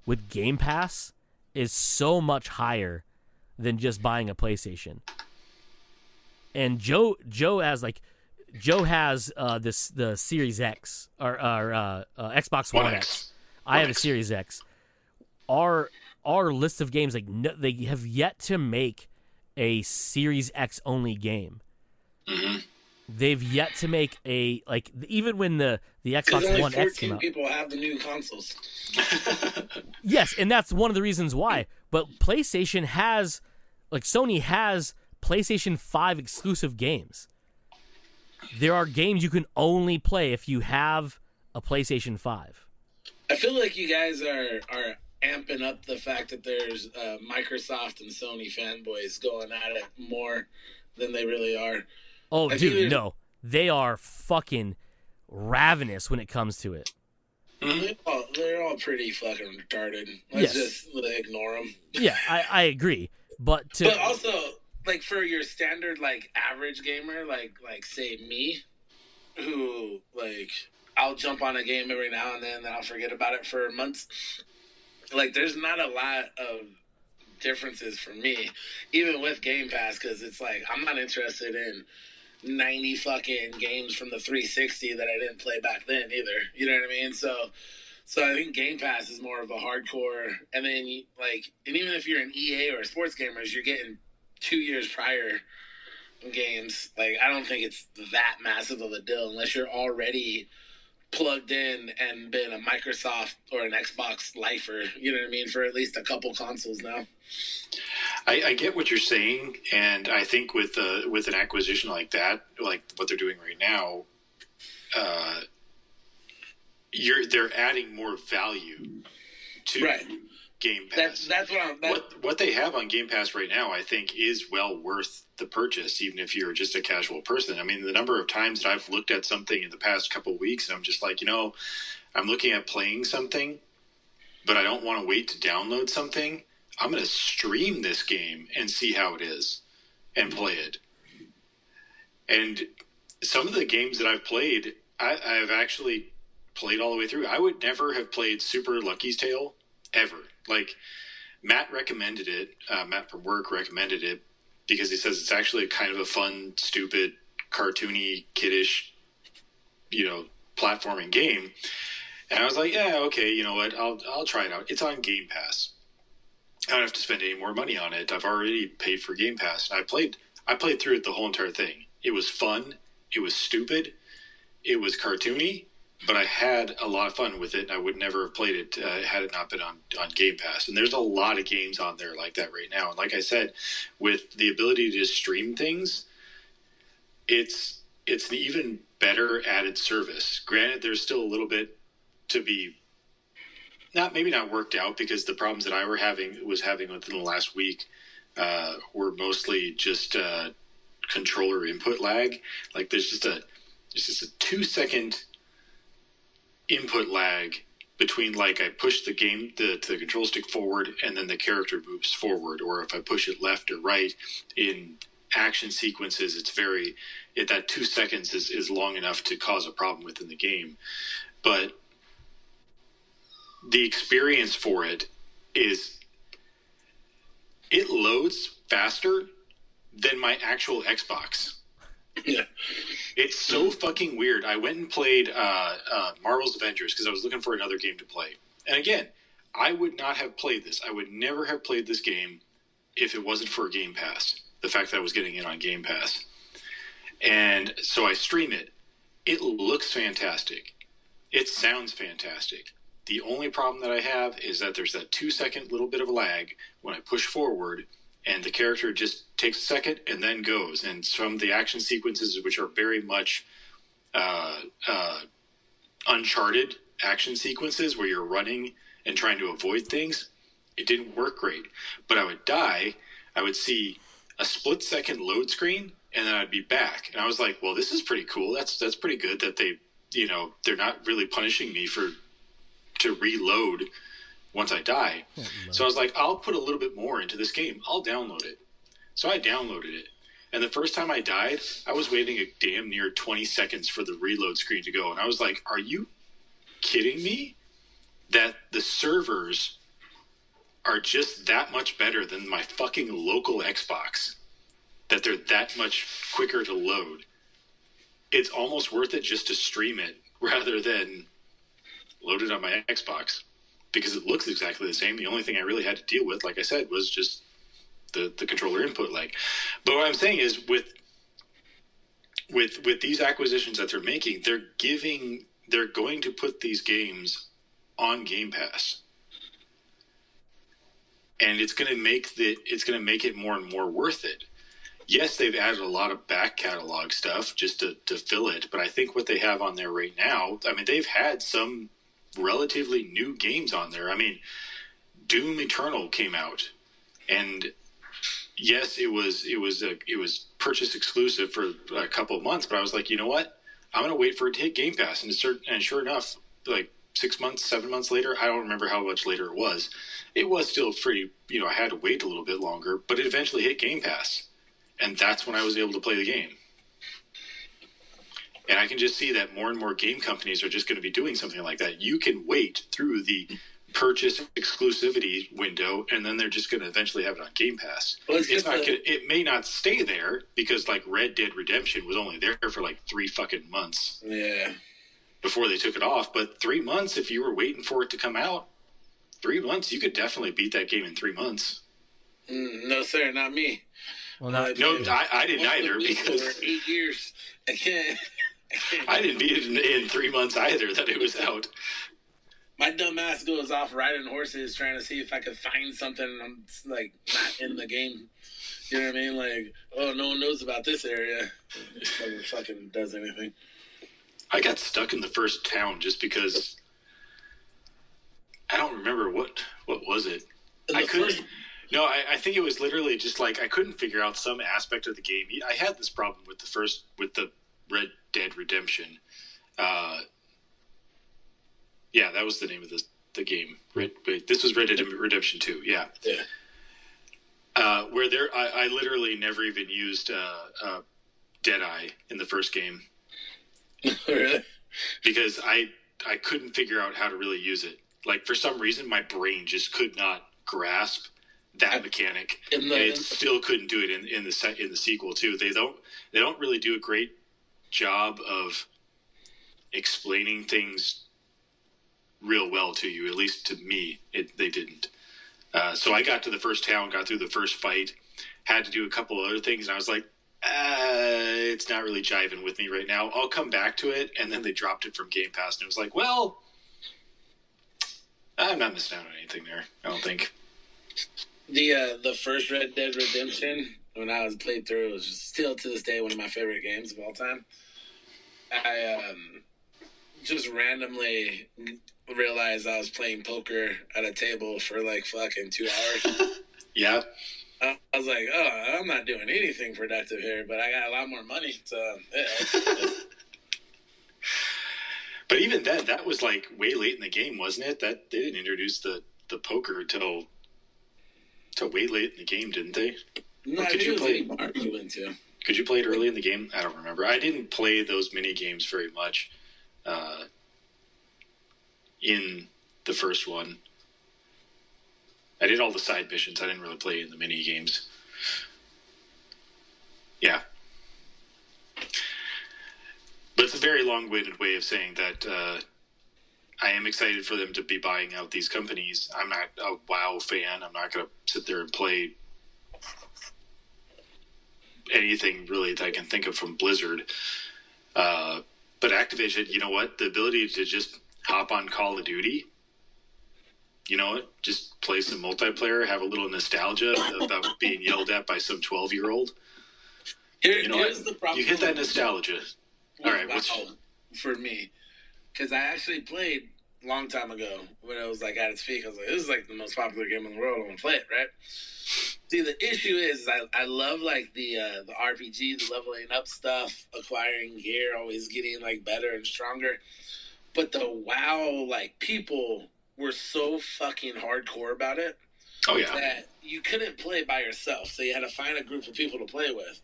with Game Pass is so much higher than just buying a PlayStation. And Joe has the Series X or Xbox One X. I have a Series X. Our list of games, they have yet to make a Series X only game. Mm-hmm. They've yet to make even when the Xbox One X came out. People have the new consoles. Yes, and that's one of the reasons why. But PlayStation has, Sony has PlayStation 5 exclusive games. There are games you can only play if you have a PlayStation 5. I feel like you guys are amping up the fact that there's Microsoft and Sony fanboys going at it more than they really are. Oh, dude, no. They are fucking ravenous when it comes to it. They're all pretty fucking retarded. Let's just ignore them. Yeah, I agree. But also, for your standard, average gamer, say me, who, I'll jump on a game every now and then I'll forget about it for months. There's not a lot of differences for me, even with Game Pass, because it's I'm not interested in 90 fucking games from the 360 that I didn't play back then either. You know what I mean? So I think Game Pass is more of a hardcore, and then and even if you're an EA or a sports gamers, you're getting 2 years prior games. I don't think it's that massive of a deal unless you're already plugged in and been a Microsoft or an Xbox lifer, you know what I mean, for at least a couple consoles now. I get what you're saying, and I think with an acquisition like that, like what they're doing right now, they're adding more value to Game Pass. That's what they have on Game Pass right now, I think, is well worth the purchase, even if you're just a casual person. I mean, the number of times that I've looked at something in the past couple of weeks, and I'm just like, I'm looking at playing something, but I don't want to wait to download something. I'm going to stream this game and see how it is and play it. And some of the games that I've played, I've actually played all the way through. I would never have played Super Lucky's Tale ever. Matt recommended it. Matt from work recommended it because he says it's actually kind of a fun, stupid, cartoony, kiddish, platforming game. And I was like, yeah, okay, you know what? I'll try it out. It's on Game Pass. I don't have to spend any more money on it. I've already paid for Game Pass. I played through it the whole entire thing. It was fun. It was stupid. It was cartoony. But I had a lot of fun with it, and I would never have played it had it not been on Game Pass. And there's a lot of games on there like that right now. And like I said, with the ability to just stream things, it's an even better added service. Granted, there's still a little bit to be maybe not worked out, because the problems that I was having within the last week were mostly just controller input lag. There's just a 2-second input lag between I push the control stick forward and then the character moves forward, or if I push it left or right in action sequences, that 2 seconds is long enough to cause a problem within the game. But the experience for it loads faster than my actual Xbox. Yeah. It's so fucking weird. I went and played Marvel's Avengers because I was looking for another game to play. And again, I would not have played this. I would never have played this game if it wasn't for Game Pass. The fact that I was getting it on Game Pass. And so I stream it. It looks fantastic. It sounds fantastic. The only problem that I have is that there's that 2-second little bit of a lag when I push forward, and the character just takes a second and then goes. And some of the action sequences, which are very much Uncharted action sequences where you're running and trying to avoid things, it didn't work great. But I would die, I would see a split-second load screen, and then I'd be back. And I was like, well, this is pretty cool. That's pretty good that they're not really punishing me to reload once I die. So I was like, I'll put a little bit more into this game. I'll download it. So I downloaded it. And the first time I died, I was waiting a damn near 20 seconds for the reload screen to go. And I was like, are you kidding me? That the servers are just that much better than my fucking local Xbox. That they're that much quicker to load. It's almost worth it just to stream it rather than load it on my Xbox. Because it looks exactly the same. The only thing I really had to deal with, like I said, was just the controller input lag. But what I'm saying is with these acquisitions that they're making, they're going to put these games on Game Pass. And it's going to make it more and more worth it. Yes, they've added a lot of back catalog stuff just to fill it, but I think what they have on there right now, I mean, they've had some relatively new games on there. I mean, Doom Eternal came out, and yes, it was purchase exclusive for a couple of months, but I was like, you know what? I'm going to wait for it to hit Game Pass, and sure enough, like 6 months, 7 months later, I don't remember how much later it was. It was still pretty, I had to wait a little bit longer, but it eventually hit Game Pass. And that's when I was able to play the game. And I can just see that more and more game companies are just going to be doing something like that. You can wait through the purchase exclusivity window, and then they're just going to eventually have it on Game Pass. Well, it may not stay there, because like Red Dead Redemption was only there for like 3 fucking months. Yeah. Before they took it off. But 3 months, if you were waiting for it to come out, 3 months, you could definitely beat that game in 3 months. No, sir, not me. Well, I didn't either, because for 8 years. I can't. I didn't beat it in 3 months either that it was out. My dumb ass goes off riding horses trying to see if I could find something. I'm like not in the game. You know what I mean? Like, oh, no one knows about this area. Never fucking does anything. I got stuck in the first town just because I don't remember what was it. I couldn't. No, I think it was literally just like I couldn't figure out some aspect of the game. I had this problem with the Red Dead Redemption. Yeah, that was the name of the game. This was Red Dead Redemption 2. Yeah. Where I literally never even used Deadeye in the first game. Really? Because I couldn't figure out how to really use it. Like, for some reason, my brain just could not grasp that mechanic, and it still couldn't do it in the sequel too. They don't really do a great job of explaining things real well to you. At least to me, they didn't. So I got to the first town, got through the first fight, had to do a couple other things, and I was like, it's not really jiving with me right now. I'll come back to it. And then they dropped it from Game Pass, and it was like, well, I'm not missing out on anything there, I don't think. The first Red Dead Redemption, when I was played through, it was still to this day one of my favorite games of all time. I just randomly realized I was playing poker at a table for like fucking 2 hours. Yeah. I was like, oh, I'm not doing anything productive here, but I got a lot more money, so yeah. But even then, that was like way late in the game, wasn't it? That they didn't introduce the poker till way late in the game, didn't they? No, could you play bar you went to? Could you play it early in the game? I don't remember. I didn't play those mini games very much in the first one. I did all the side missions. I didn't really play in the mini games. Yeah. But it's a very long-winded way of saying that I am excited for them to be buying out these companies. I'm not a WoW fan. I'm not going to sit there and play anything really that I can think of from Blizzard. But Activision, you know what? The ability to just hop on Call of Duty, you know what? Just play some multiplayer, have a little nostalgia about being yelled at by some 12-year-old. Here's the problem. You hit that nostalgia. All right, for me, because I actually played a long time ago when it was like at its peak. I was like, this is like the most popular game in the world. I want to play it, right? See, the issue is I love like the RPG, the leveling up stuff, acquiring gear, always getting like better and stronger. But the WoW like people were so fucking hardcore about it. Oh, yeah. That you couldn't play by yourself, so you had to find a group of people to play with.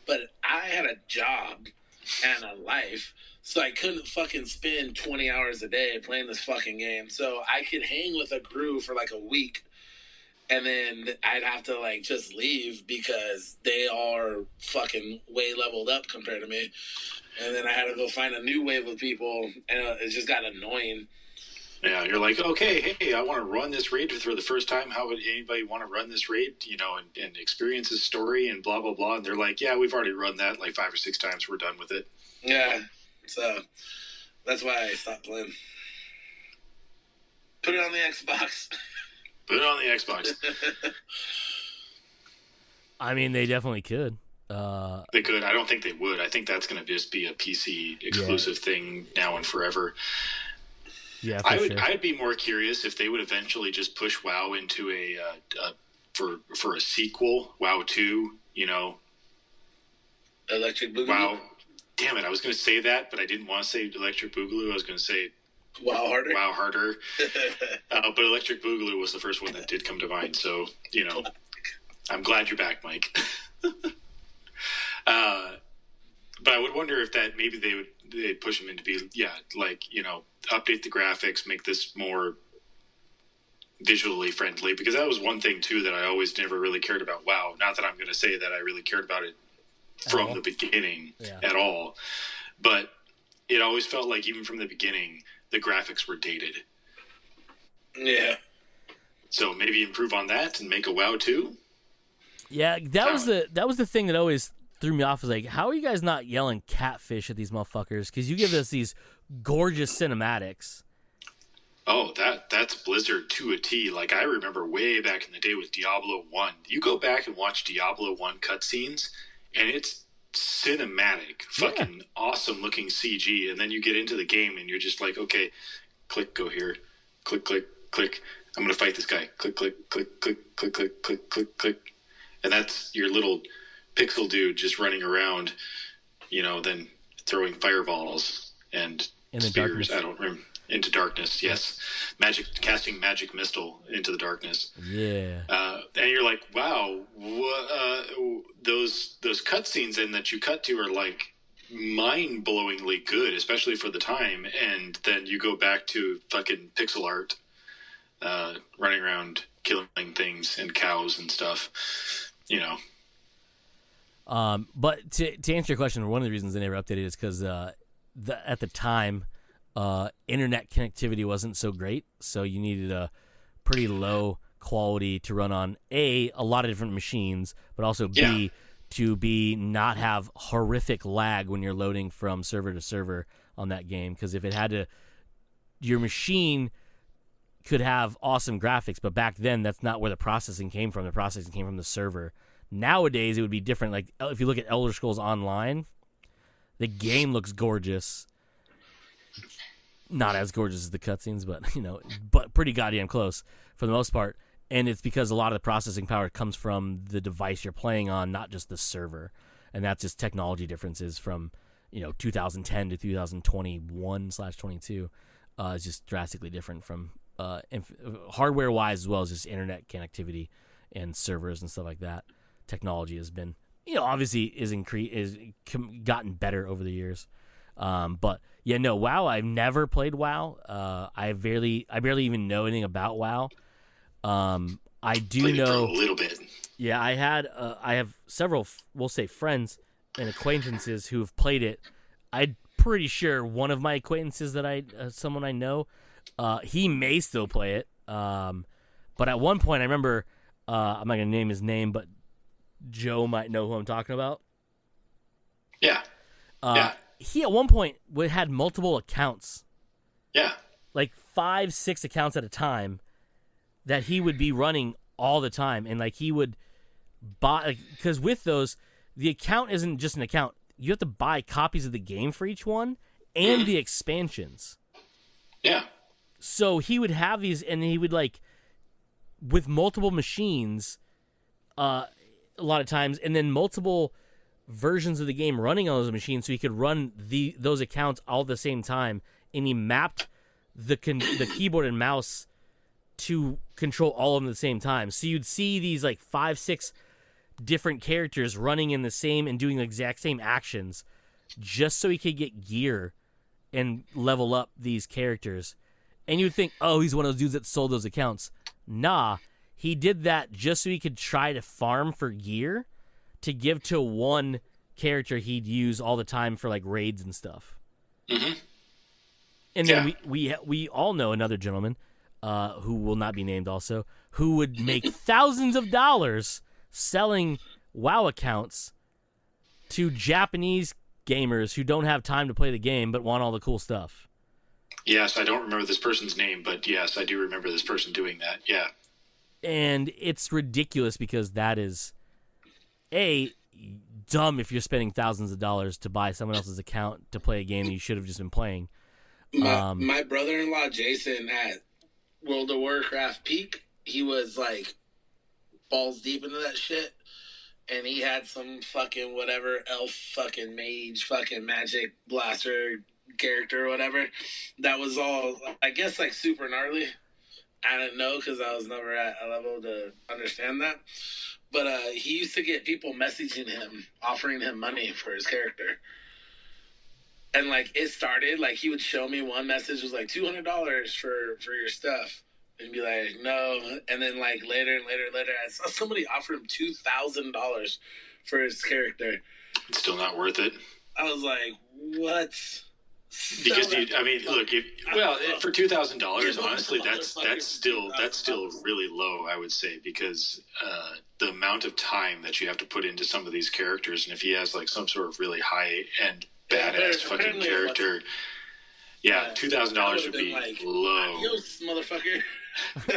But I had a job and a life, so I couldn't fucking spend 20 hours a day playing this fucking game. So I could hang with a crew for like a week, and then I'd have to like just leave because they are fucking way leveled up compared to me. And then I had to go find a new wave of people, and it just got annoying. Yeah, you're like, okay, hey, I want to run this raid for the first time. How would anybody want to run this raid, and experience this story and blah, blah, blah. And they're like, yeah, we've already run that like 5 or 6 times. We're done with it. Yeah, so that's why I stopped playing. Put it on the Xbox. Put it on the Xbox. I mean, they definitely could. They could. I don't think they would. I think that's going to just be a PC exclusive thing now and forever. Yeah, I'd be more curious if they would eventually just push WoW into for a sequel, WoW 2. Electric Boogaloo. WoW. Damn it! I was going to say that, but I didn't want to say Electric Boogaloo. I was going to say WoW Harder. WoW Harder. But Electric Boogaloo was the first one that did come to mind. So I'm glad you're back, Mike. But I would wonder if that maybe they'd push them into update the graphics, make this more visually friendly, because that was one thing too that I always never really cared about WoW. Not that I'm going to say that I really cared about it from the beginning at all, but it always felt like even from the beginning the graphics were dated. Yeah. So maybe improve on that and make a WoW 2. Yeah, that was the thing that always threw me off. Was like, how are you guys not yelling catfish at these motherfuckers? Because you give us these gorgeous cinematics. Oh, that's Blizzard to a T. Like, I remember way back in the day with Diablo 1. You go back and watch Diablo 1 cutscenes, and it's cinematic, fucking awesome looking CG. And then you get into the game, and you're just like, okay, click, go here, click, click, click. I'm gonna fight this guy. Click, click, click, click, click, click, click, click, click. And that's your little pixel dude just running around, then throwing fireballs and spears. I don't remember. Into darkness, yes. Casting magic missile into the darkness. Yeah. And you're like, wow, those cutscenes in that you cut to are like mind-blowingly good, especially for the time. And then you go back to fucking pixel art, running around killing things and cows and stuff. But to answer your question, one of the reasons they never updated is because at the time, internet connectivity wasn't so great, so you needed a pretty low quality to run on a lot of different machines, but also B, to not have horrific lag when you're loading from server to server on that game. Because if it had to, your machine could have awesome graphics, but back then that's not where the processing came from. The processing came from the server. Nowadays it would be different. Like if you look at Elder Scrolls Online, the game looks gorgeous. Not as gorgeous as the cutscenes, but pretty goddamn close for the most part. And it's because a lot of the processing power comes from the device you're playing on, not just the server. And that's just technology differences from 2010 to 2021/22. It's just drastically different from hardware wise, as well as just internet connectivity and servers and stuff like that. Technology has been, obviously is gotten better over the years. But yeah, no, WoW. I've never played WoW. I barely even know anything about WoW. I do played know it for a little bit. Yeah, I have several, we'll say, friends and acquaintances who have played it. I'm pretty sure one of my acquaintances that someone I know, he may still play it. But at one point, I remember, I'm not gonna name his name, but Joe might know who I'm talking about. Yeah. He at one point had multiple accounts. Yeah. Like 5-6 accounts at a time that he would be running all the time. And like he would buy, because with those, the account isn't just an account. You have to buy copies of the game for each one and the expansions. Yeah. So he would have these, and he would with multiple machines, a lot of times, and then multiple versions of the game running on those machines, so he could run those accounts all at the same time. And he mapped the keyboard and mouse to control all of them at the same time. So you'd see these like 5-6 different characters running in the same and doing the exact same actions just so he could get gear and level up these characters. And you'd think, oh, he's one of those dudes that sold those accounts. Nah, he did that just so he could try to farm for gear to give to one character he'd use all the time for like raids and stuff. Mm-hmm. And then we all know another gentleman who will not be named also, who would make thousands of dollars selling WoW accounts to Japanese gamers who don't have time to play the game but want all the cool stuff. Yes, I don't remember this person's name, but yes, I do remember this person doing that. Yeah. And it's ridiculous because that is, dumb if you're spending thousands of dollars to buy someone else's account to play a game that you should have just been playing. My brother-in-law, Jason, at World of Warcraft Peak, he was, like, balls deep into that shit. And he had some fucking whatever elf fucking mage fucking magic blaster character or whatever. That was all, I guess, like, super gnarly. I didn't know because I was never at a level to understand that. But he used to get people messaging him, offering him money for his character. And, like, it started, like, he would show me one message was, like, $200 for your stuff. And be like, no. And then, like, later, I saw somebody offer him $2,000 for his character. It's still not worth it. I was like, what? Because for $2,000, honestly, that's still really low, I would say, because the amount of time that you have to put into some of these characters, and if he has like some sort of really high end badass fucking character, $2,000 would be like, low. Adios, motherfucker.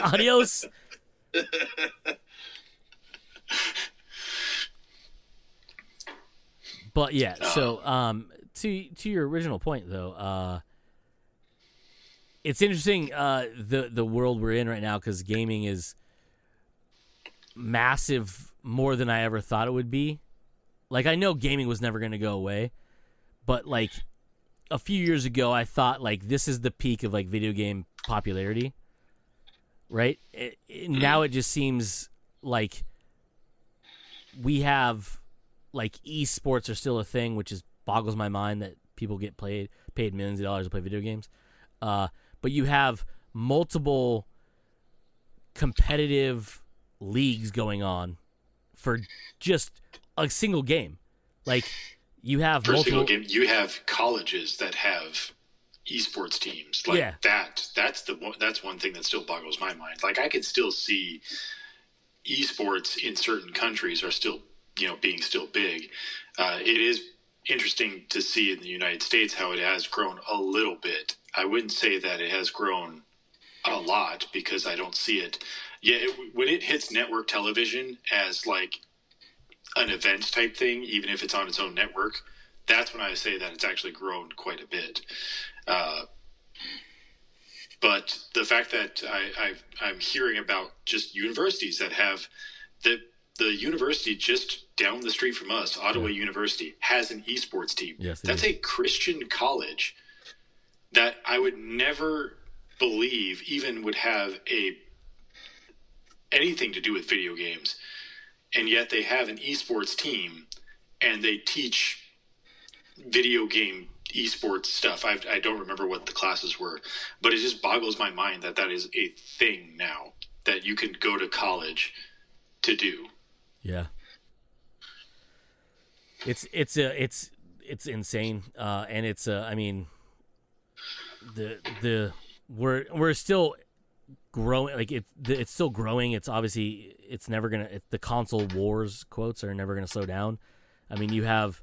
Adios. But yeah, so to your original point though, it's interesting the world we're in right now because gaming is massive, more than I ever thought it would be. Like I know gaming was never going to go away, but like a few years ago I thought like this is the peak of like video game popularity. Right? Now it just seems like we have like esports are still a thing, which is boggles my mind that people get paid millions of dollars to play video games. But you have multiple competitive leagues going on for just a single game. Like you have multiple game. You have colleges that have esports teams like that's one thing that still boggles my mind. Like I could still see esports in certain countries are still being still big. It is interesting to see in the United States how it has grown a little bit. I wouldn't say that it has grown a lot because I don't see it when it hits network television as like an event type thing, even if it's on its own network, that's when I say that it's actually grown quite a bit. But the fact that I'm hearing about just universities that have the university just down the street from us, Ottawa University, has an esports team. Yes, that's a Christian college that I would never believe even would have anything to do with video games. And yet they have an esports team and they teach video game esports stuff. I don't remember what the classes were, but it just boggles my mind that is a thing now that you can go to college to do. Yeah. It's insane. And it's I mean we're still growing, like it's still growing. It's obviously it's never going to the console wars quotes are never going to slow down. I mean, you have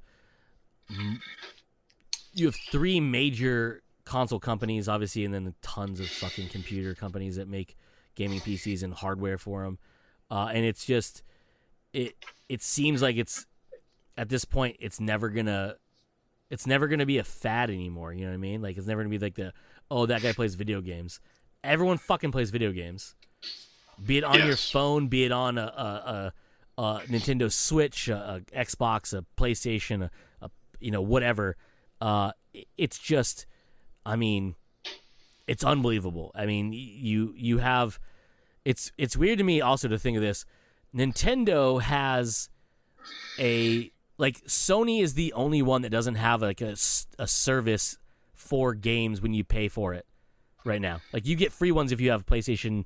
3 major console companies, obviously, and then tons of fucking computer companies that make gaming PCs and hardware for them. And it's just, it seems like it's, at this point, it's never gonna be a fad anymore. You know what I mean? Like, it's never gonna be like that guy plays video games. Everyone fucking plays video games. Be it on your phone, be it on a Nintendo Switch, a Xbox, a PlayStation, whatever. It's just, I mean, it's unbelievable. I mean, you have it's weird to me also to think of this. Nintendo has Sony is the only one that doesn't have like a service for games when you pay for it right now. Like you get free ones if you have PlayStation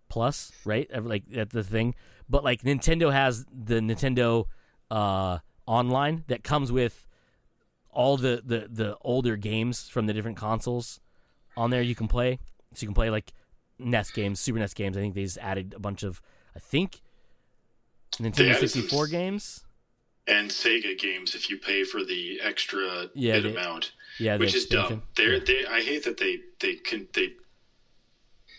Plus, right? Like that's the thing. But like Nintendo has the Nintendo Online that comes with all the older games from the different consoles on there you can play. So you can play like NES games, Super NES games. I think they just added a bunch of Nintendo 64 games. And Sega games if you pay for the extra amount. Yeah, which is dumb. I hate that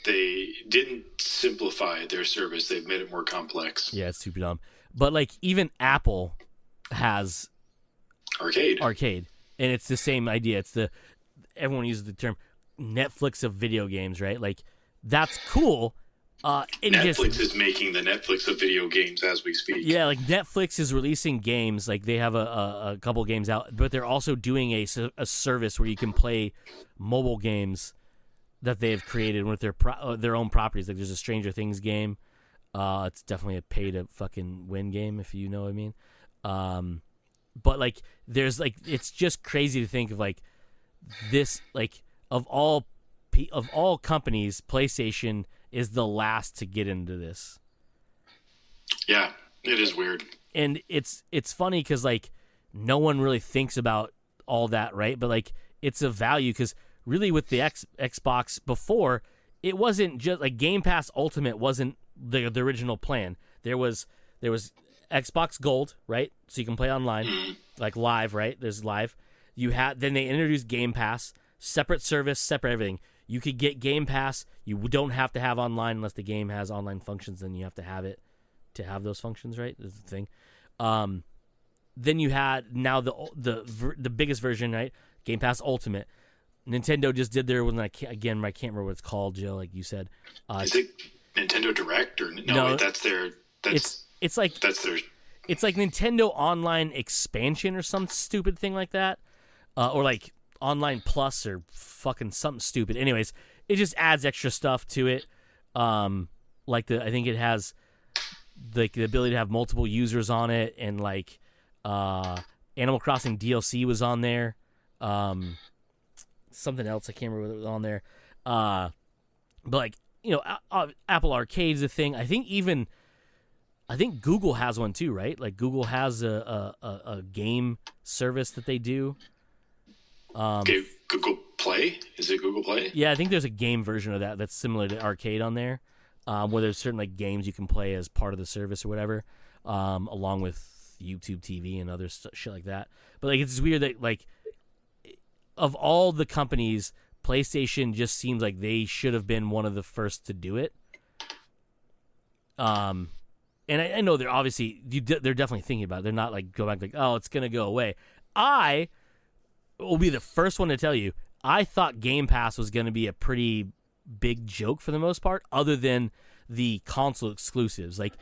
they didn't simplify their service. They've made it more complex. Yeah, it's super dumb. But like even Apple has arcade, and it's the same idea. It's everyone uses the term Netflix of video games, right? Like that's cool. Netflix is making the Netflix of video games as we speak. Yeah, like Netflix is releasing games. Like they have a couple games out, but they're also doing a service where you can play mobile games that they've created with their own properties. Like there's a Stranger Things game. It's definitely a pay to fucking win game, if you know what I mean. But like there's like it's just crazy to think of like this like of all companies, PlayStation is the last to get into this. Yeah, it is weird. And it's funny because like no one really thinks about all that, right? But like it's a value because really with the Xbox before, it wasn't just like Game Pass Ultimate wasn't the original plan. There was Xbox Gold, right? So you can play online, like live, right? There's live. Then they introduced Game Pass, separate service, separate everything. You could get Game Pass. You don't have to have online unless the game has online functions. Then you have to have it to have those functions, right? That's the thing. Then you had now the biggest version, right? Game Pass Ultimate. Nintendo just did their one. I can't remember what it's called, Joe. Like you said, is it Nintendo Direct or no? That's their. It's like Nintendo Online Expansion or some stupid thing like that, or like Online Plus or fucking something stupid. Anyways, it just adds extra stuff to it. I think it has like the ability to have multiple users on it, and like Animal Crossing DLC was on there. Something else I can't remember what was on there. But like Apple Arcade's a thing. I think Google has one too, right? Like Google has a game service that they do. Okay, Google Play? Is it Google Play? Yeah, I think there's a game version of that's similar to Arcade on there, where there's certain like games you can play as part of the service or whatever, along with YouTube TV and other shit like that. But like it's weird that like of all the companies, PlayStation just seems like they should have been one of the first to do it. And I know they're obviously they're definitely thinking about it. They're not like go back like, oh, it's gonna go away. I will be the first one to tell you, I thought Game Pass was going to be a pretty big joke for the most part, other than the console exclusives. Like,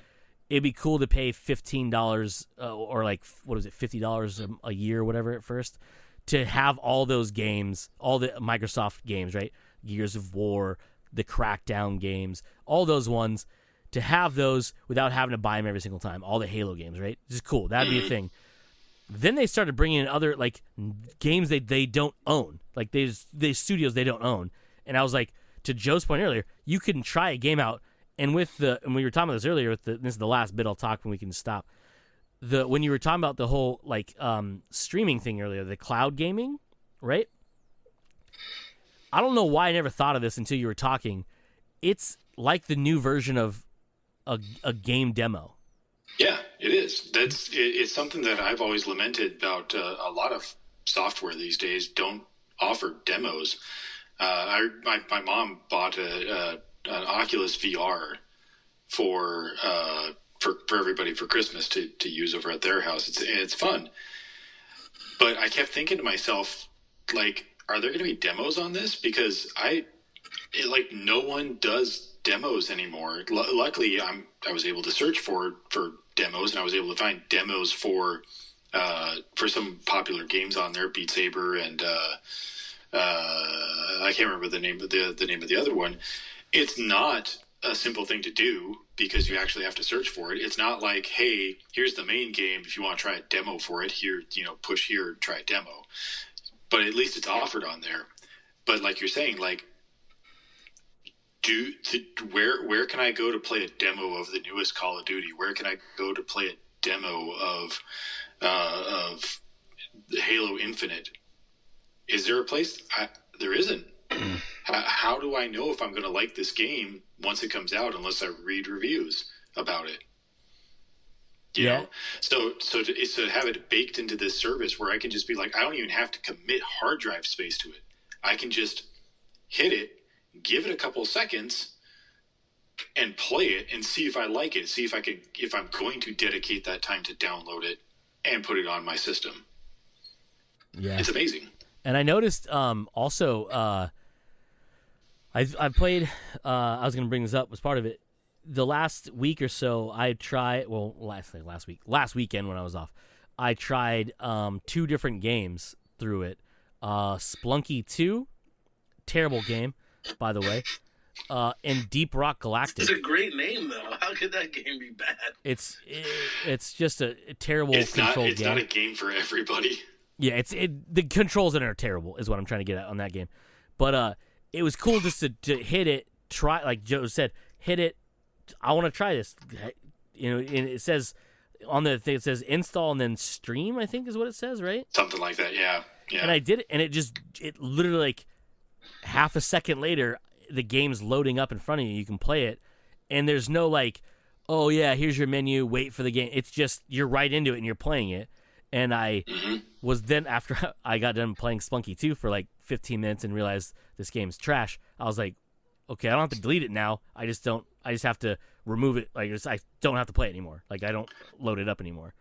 it'd be cool to pay $15 or like, what is it, $50 a year or whatever at first, to have all those games, all the Microsoft games, right? Gears of War, the Crackdown games, all those ones, to have those without having to buy them every single time. All the Halo games, right? Just cool. That'd be a thing. Then they started bringing in other like games they don't own, like they studios they don't own. And I was like, to Joe's point earlier, you can try a game out, and we were talking about this earlier. This is the last bit I'll talk when we can stop. When you were talking about the whole like streaming thing earlier, the cloud gaming, right? I don't know why I never thought of this until you were talking. It's like the new version of a game demo. Yeah, it is. It's something that I've always lamented about a lot of software these days don't offer demos. My mom bought an Oculus Vr for everybody for Christmas to use over at their house. It's fun, but I kept thinking to myself, like, are there going to be demos on this? Because no one does demos anymore. Luckily, I was able to search for demos, and I was able to find demos for some popular games on there, Beat Saber, and I can't remember the name of the other one. It's not a simple thing to do because you actually have to search for it. It's not like, hey, here's the main game. If you want to try a demo for it, here, push here, try a demo. But at least it's offered on there. But like you're saying, like, where can I go to play a demo of the newest Call of Duty? Where can I go to play a demo of Halo Infinite? Is there a place? There isn't. How do I know if I'm going to like this game once it comes out unless I read reviews about it? You know? So to have it baked into this service where I can just be like, I don't even have to commit hard drive space to it. I can just hit it, give it a couple of seconds, and play it and see if I like it. See if I'm going to dedicate that time to download it and put it on my system. Yeah, it's amazing. And I noticed also I played. I was going to bring this up as part of it. The last week or so, I tried. Well, last weekend when I was off, I tried 2 different games through it. Splunky 2, terrible game, by the way. And Deep Rock Galactic. It's a great name, though. How could that game be bad? It's just a terrible control game. It's not a game for everybody. Yeah, the controls in it are terrible, is what I'm trying to get at on that game. But it was cool just to hit it, try, like Joe said, hit it. I want to try this. And it says on the thing, it says install and then stream, I think is what it says, right? Something like that, yeah. And I did it, and it literally, like, half a second later, the game's loading up in front of you. You can play it, and there's no, like, oh, yeah, here's your menu, wait for the game. It's just, you're right into it, and you're playing it. And I was then, after I got done playing Splunky 2 for, like, 15 minutes and realized this game's trash, I was like, okay, I don't have to delete it now. I just have to remove it. Like, I don't have to play it anymore. Like, I don't load it up anymore.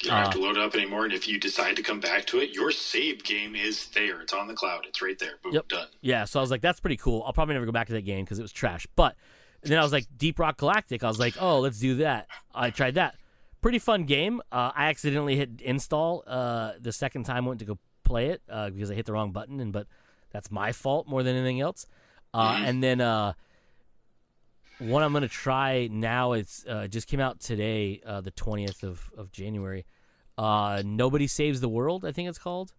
You don't have to load it up anymore, and if you decide to come back to it, your save game is there. It's on the cloud. It's right there. Boom, done. Yeah, so I was like, that's pretty cool. I'll probably never go back to that game because it was trash. But then I was like, Deep Rock Galactic. I was like, oh, let's do that. I tried that. Pretty fun game. I accidentally hit install the second time I went to go play it because I hit the wrong button, but that's my fault more than anything else. And then one I'm going to try now, it's just came out today, the 20th of January. Nobody Saves the World, I think it's called.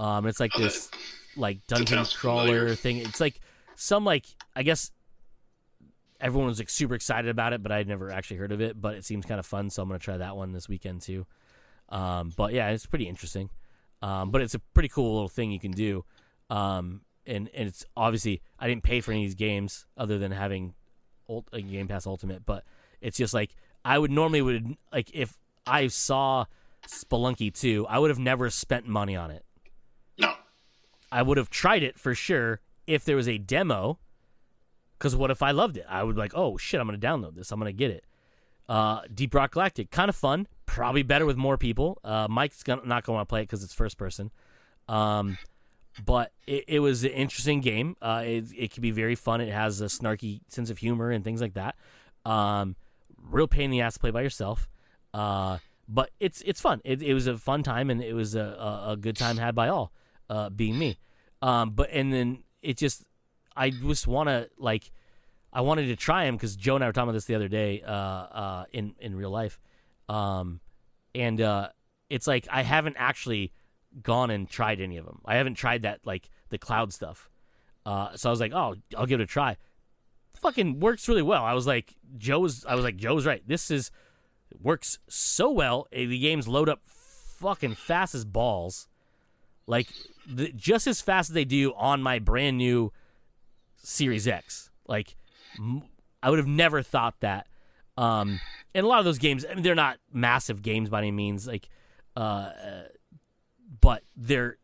It's like this like dungeon crawler thing. It's like some, like, I guess everyone was like super excited about it, but I'd never actually heard of it, but it seems kind of fun, so I'm going to try that one this weekend too. But yeah, it's pretty interesting. But it's a pretty cool little thing you can do. And it's obviously, I didn't pay for any of these games other than having a Game Pass Ultimate, but it's just like, I would like, if I saw Spelunky 2, I would have never spent money on it. No. I would have tried it for sure if there was a demo, because what if I loved it? I would be like, oh shit, I'm going to download this. I'm going to get it. Deep Rock Galactic, kind of fun. Probably better with more people. Mike's not going to want to play it because it's first person. But it was an interesting game. It can be very fun. It has a snarky sense of humor and things like that. Real pain in the ass to play by yourself. But it's fun. It was a fun time, and it was a good time had by all, being me. And then it just, I just want to, like, I wanted to try them because Joe and I were talking about this the other day in real life. It's like I haven't actually gone and tried any of them. I haven't tried that, like, the cloud stuff. So I was like, oh, I'll give it a try. Fucking works really well. I was like, Joe's right. Works so well. The games load up fucking fast as balls. Like, just as fast as they do on my brand new Series X. Like, I would have never thought that. And a lot of those games, I mean, they're not massive games by any means. Like, but they're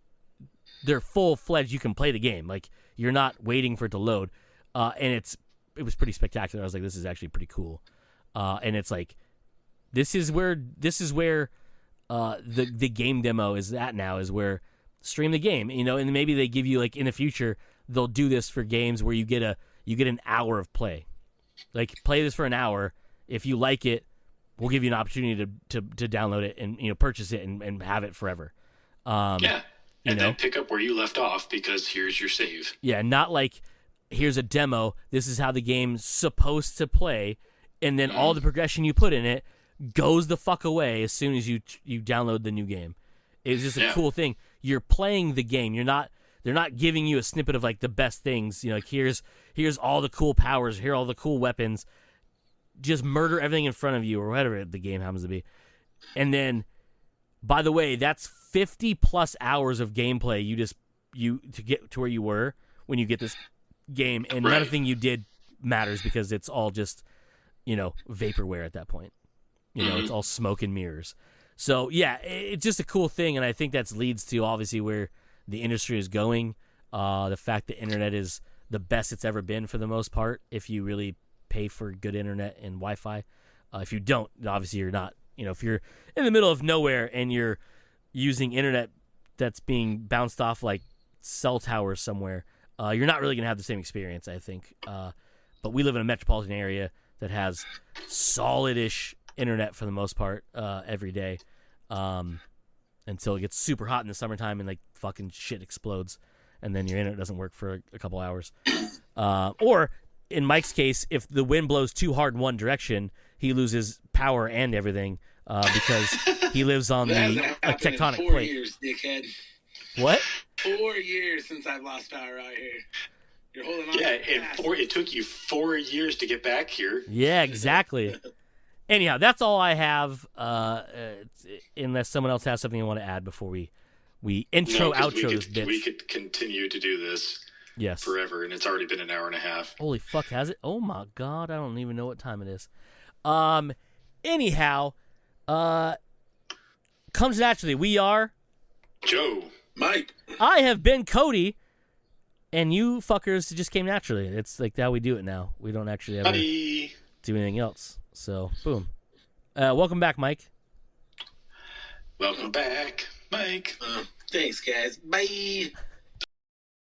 full-fledged. You can play the game. Like, you're not waiting for it to load. And it was pretty spectacular. I was like, this is actually pretty cool. And it's like, this is where the game demo is at now, is where stream the game, and maybe they give you, like, in the future, they'll do this for games where you get an hour of play. Like, play this for an hour. If you like it, we'll give you an opportunity to download it and, purchase it and have it forever. And then pick up where you left off because here's your save. Yeah, not like here's a demo. This is how the game's supposed to play, and then all the progression you put in it goes the fuck away as soon as you download the new game. It's just a cool thing. You're playing the game. They're not giving you a snippet of like the best things. Like here's all the cool powers. Here are all the cool weapons. Just murder everything in front of you or whatever the game happens to be. And then, by the way, that's 50 plus hours of gameplay to get to where you were when you get this game, and nothing you did matters because it's all just, vaporware at that point. It's all smoke and mirrors. So yeah, it's just a cool thing, and I think that leads to obviously where the industry is going. The fact that internet is the best it's ever been for the most part, if you really pay for good internet and Wi-Fi. If you don't, obviously you're not. If you're in the middle of nowhere and you're using internet that's being bounced off like cell towers somewhere, you're not really going to have the same experience, I think. But we live in a metropolitan area that has solid-ish internet for the most part every day, until it gets super hot in the summertime and like fucking shit explodes, and then your internet doesn't work for a couple hours. Or in Mike's case, if the wind blows too hard in one direction, he loses power and everything because he lives on a tectonic plate. 4 years, dickhead. What? 4 years since I've lost power out here. You're holding on. Yeah, it took you 4 years to get back here. Yeah, exactly. Anyhow, that's all I have. Unless someone else has something you want to add before we outro this bitch. We could continue to do this. Yes. Forever, and it's already been an hour and a half. Holy fuck, has it? Oh my god, I don't even know what time it is. Anyhow, comes naturally. We are Joe, Mike. I have been Cody, and you fuckers just came naturally. It's like how we do it now. We don't actually ever do anything else. So, boom. Welcome back, Mike. Welcome back, Mike. Thanks, guys. Bye.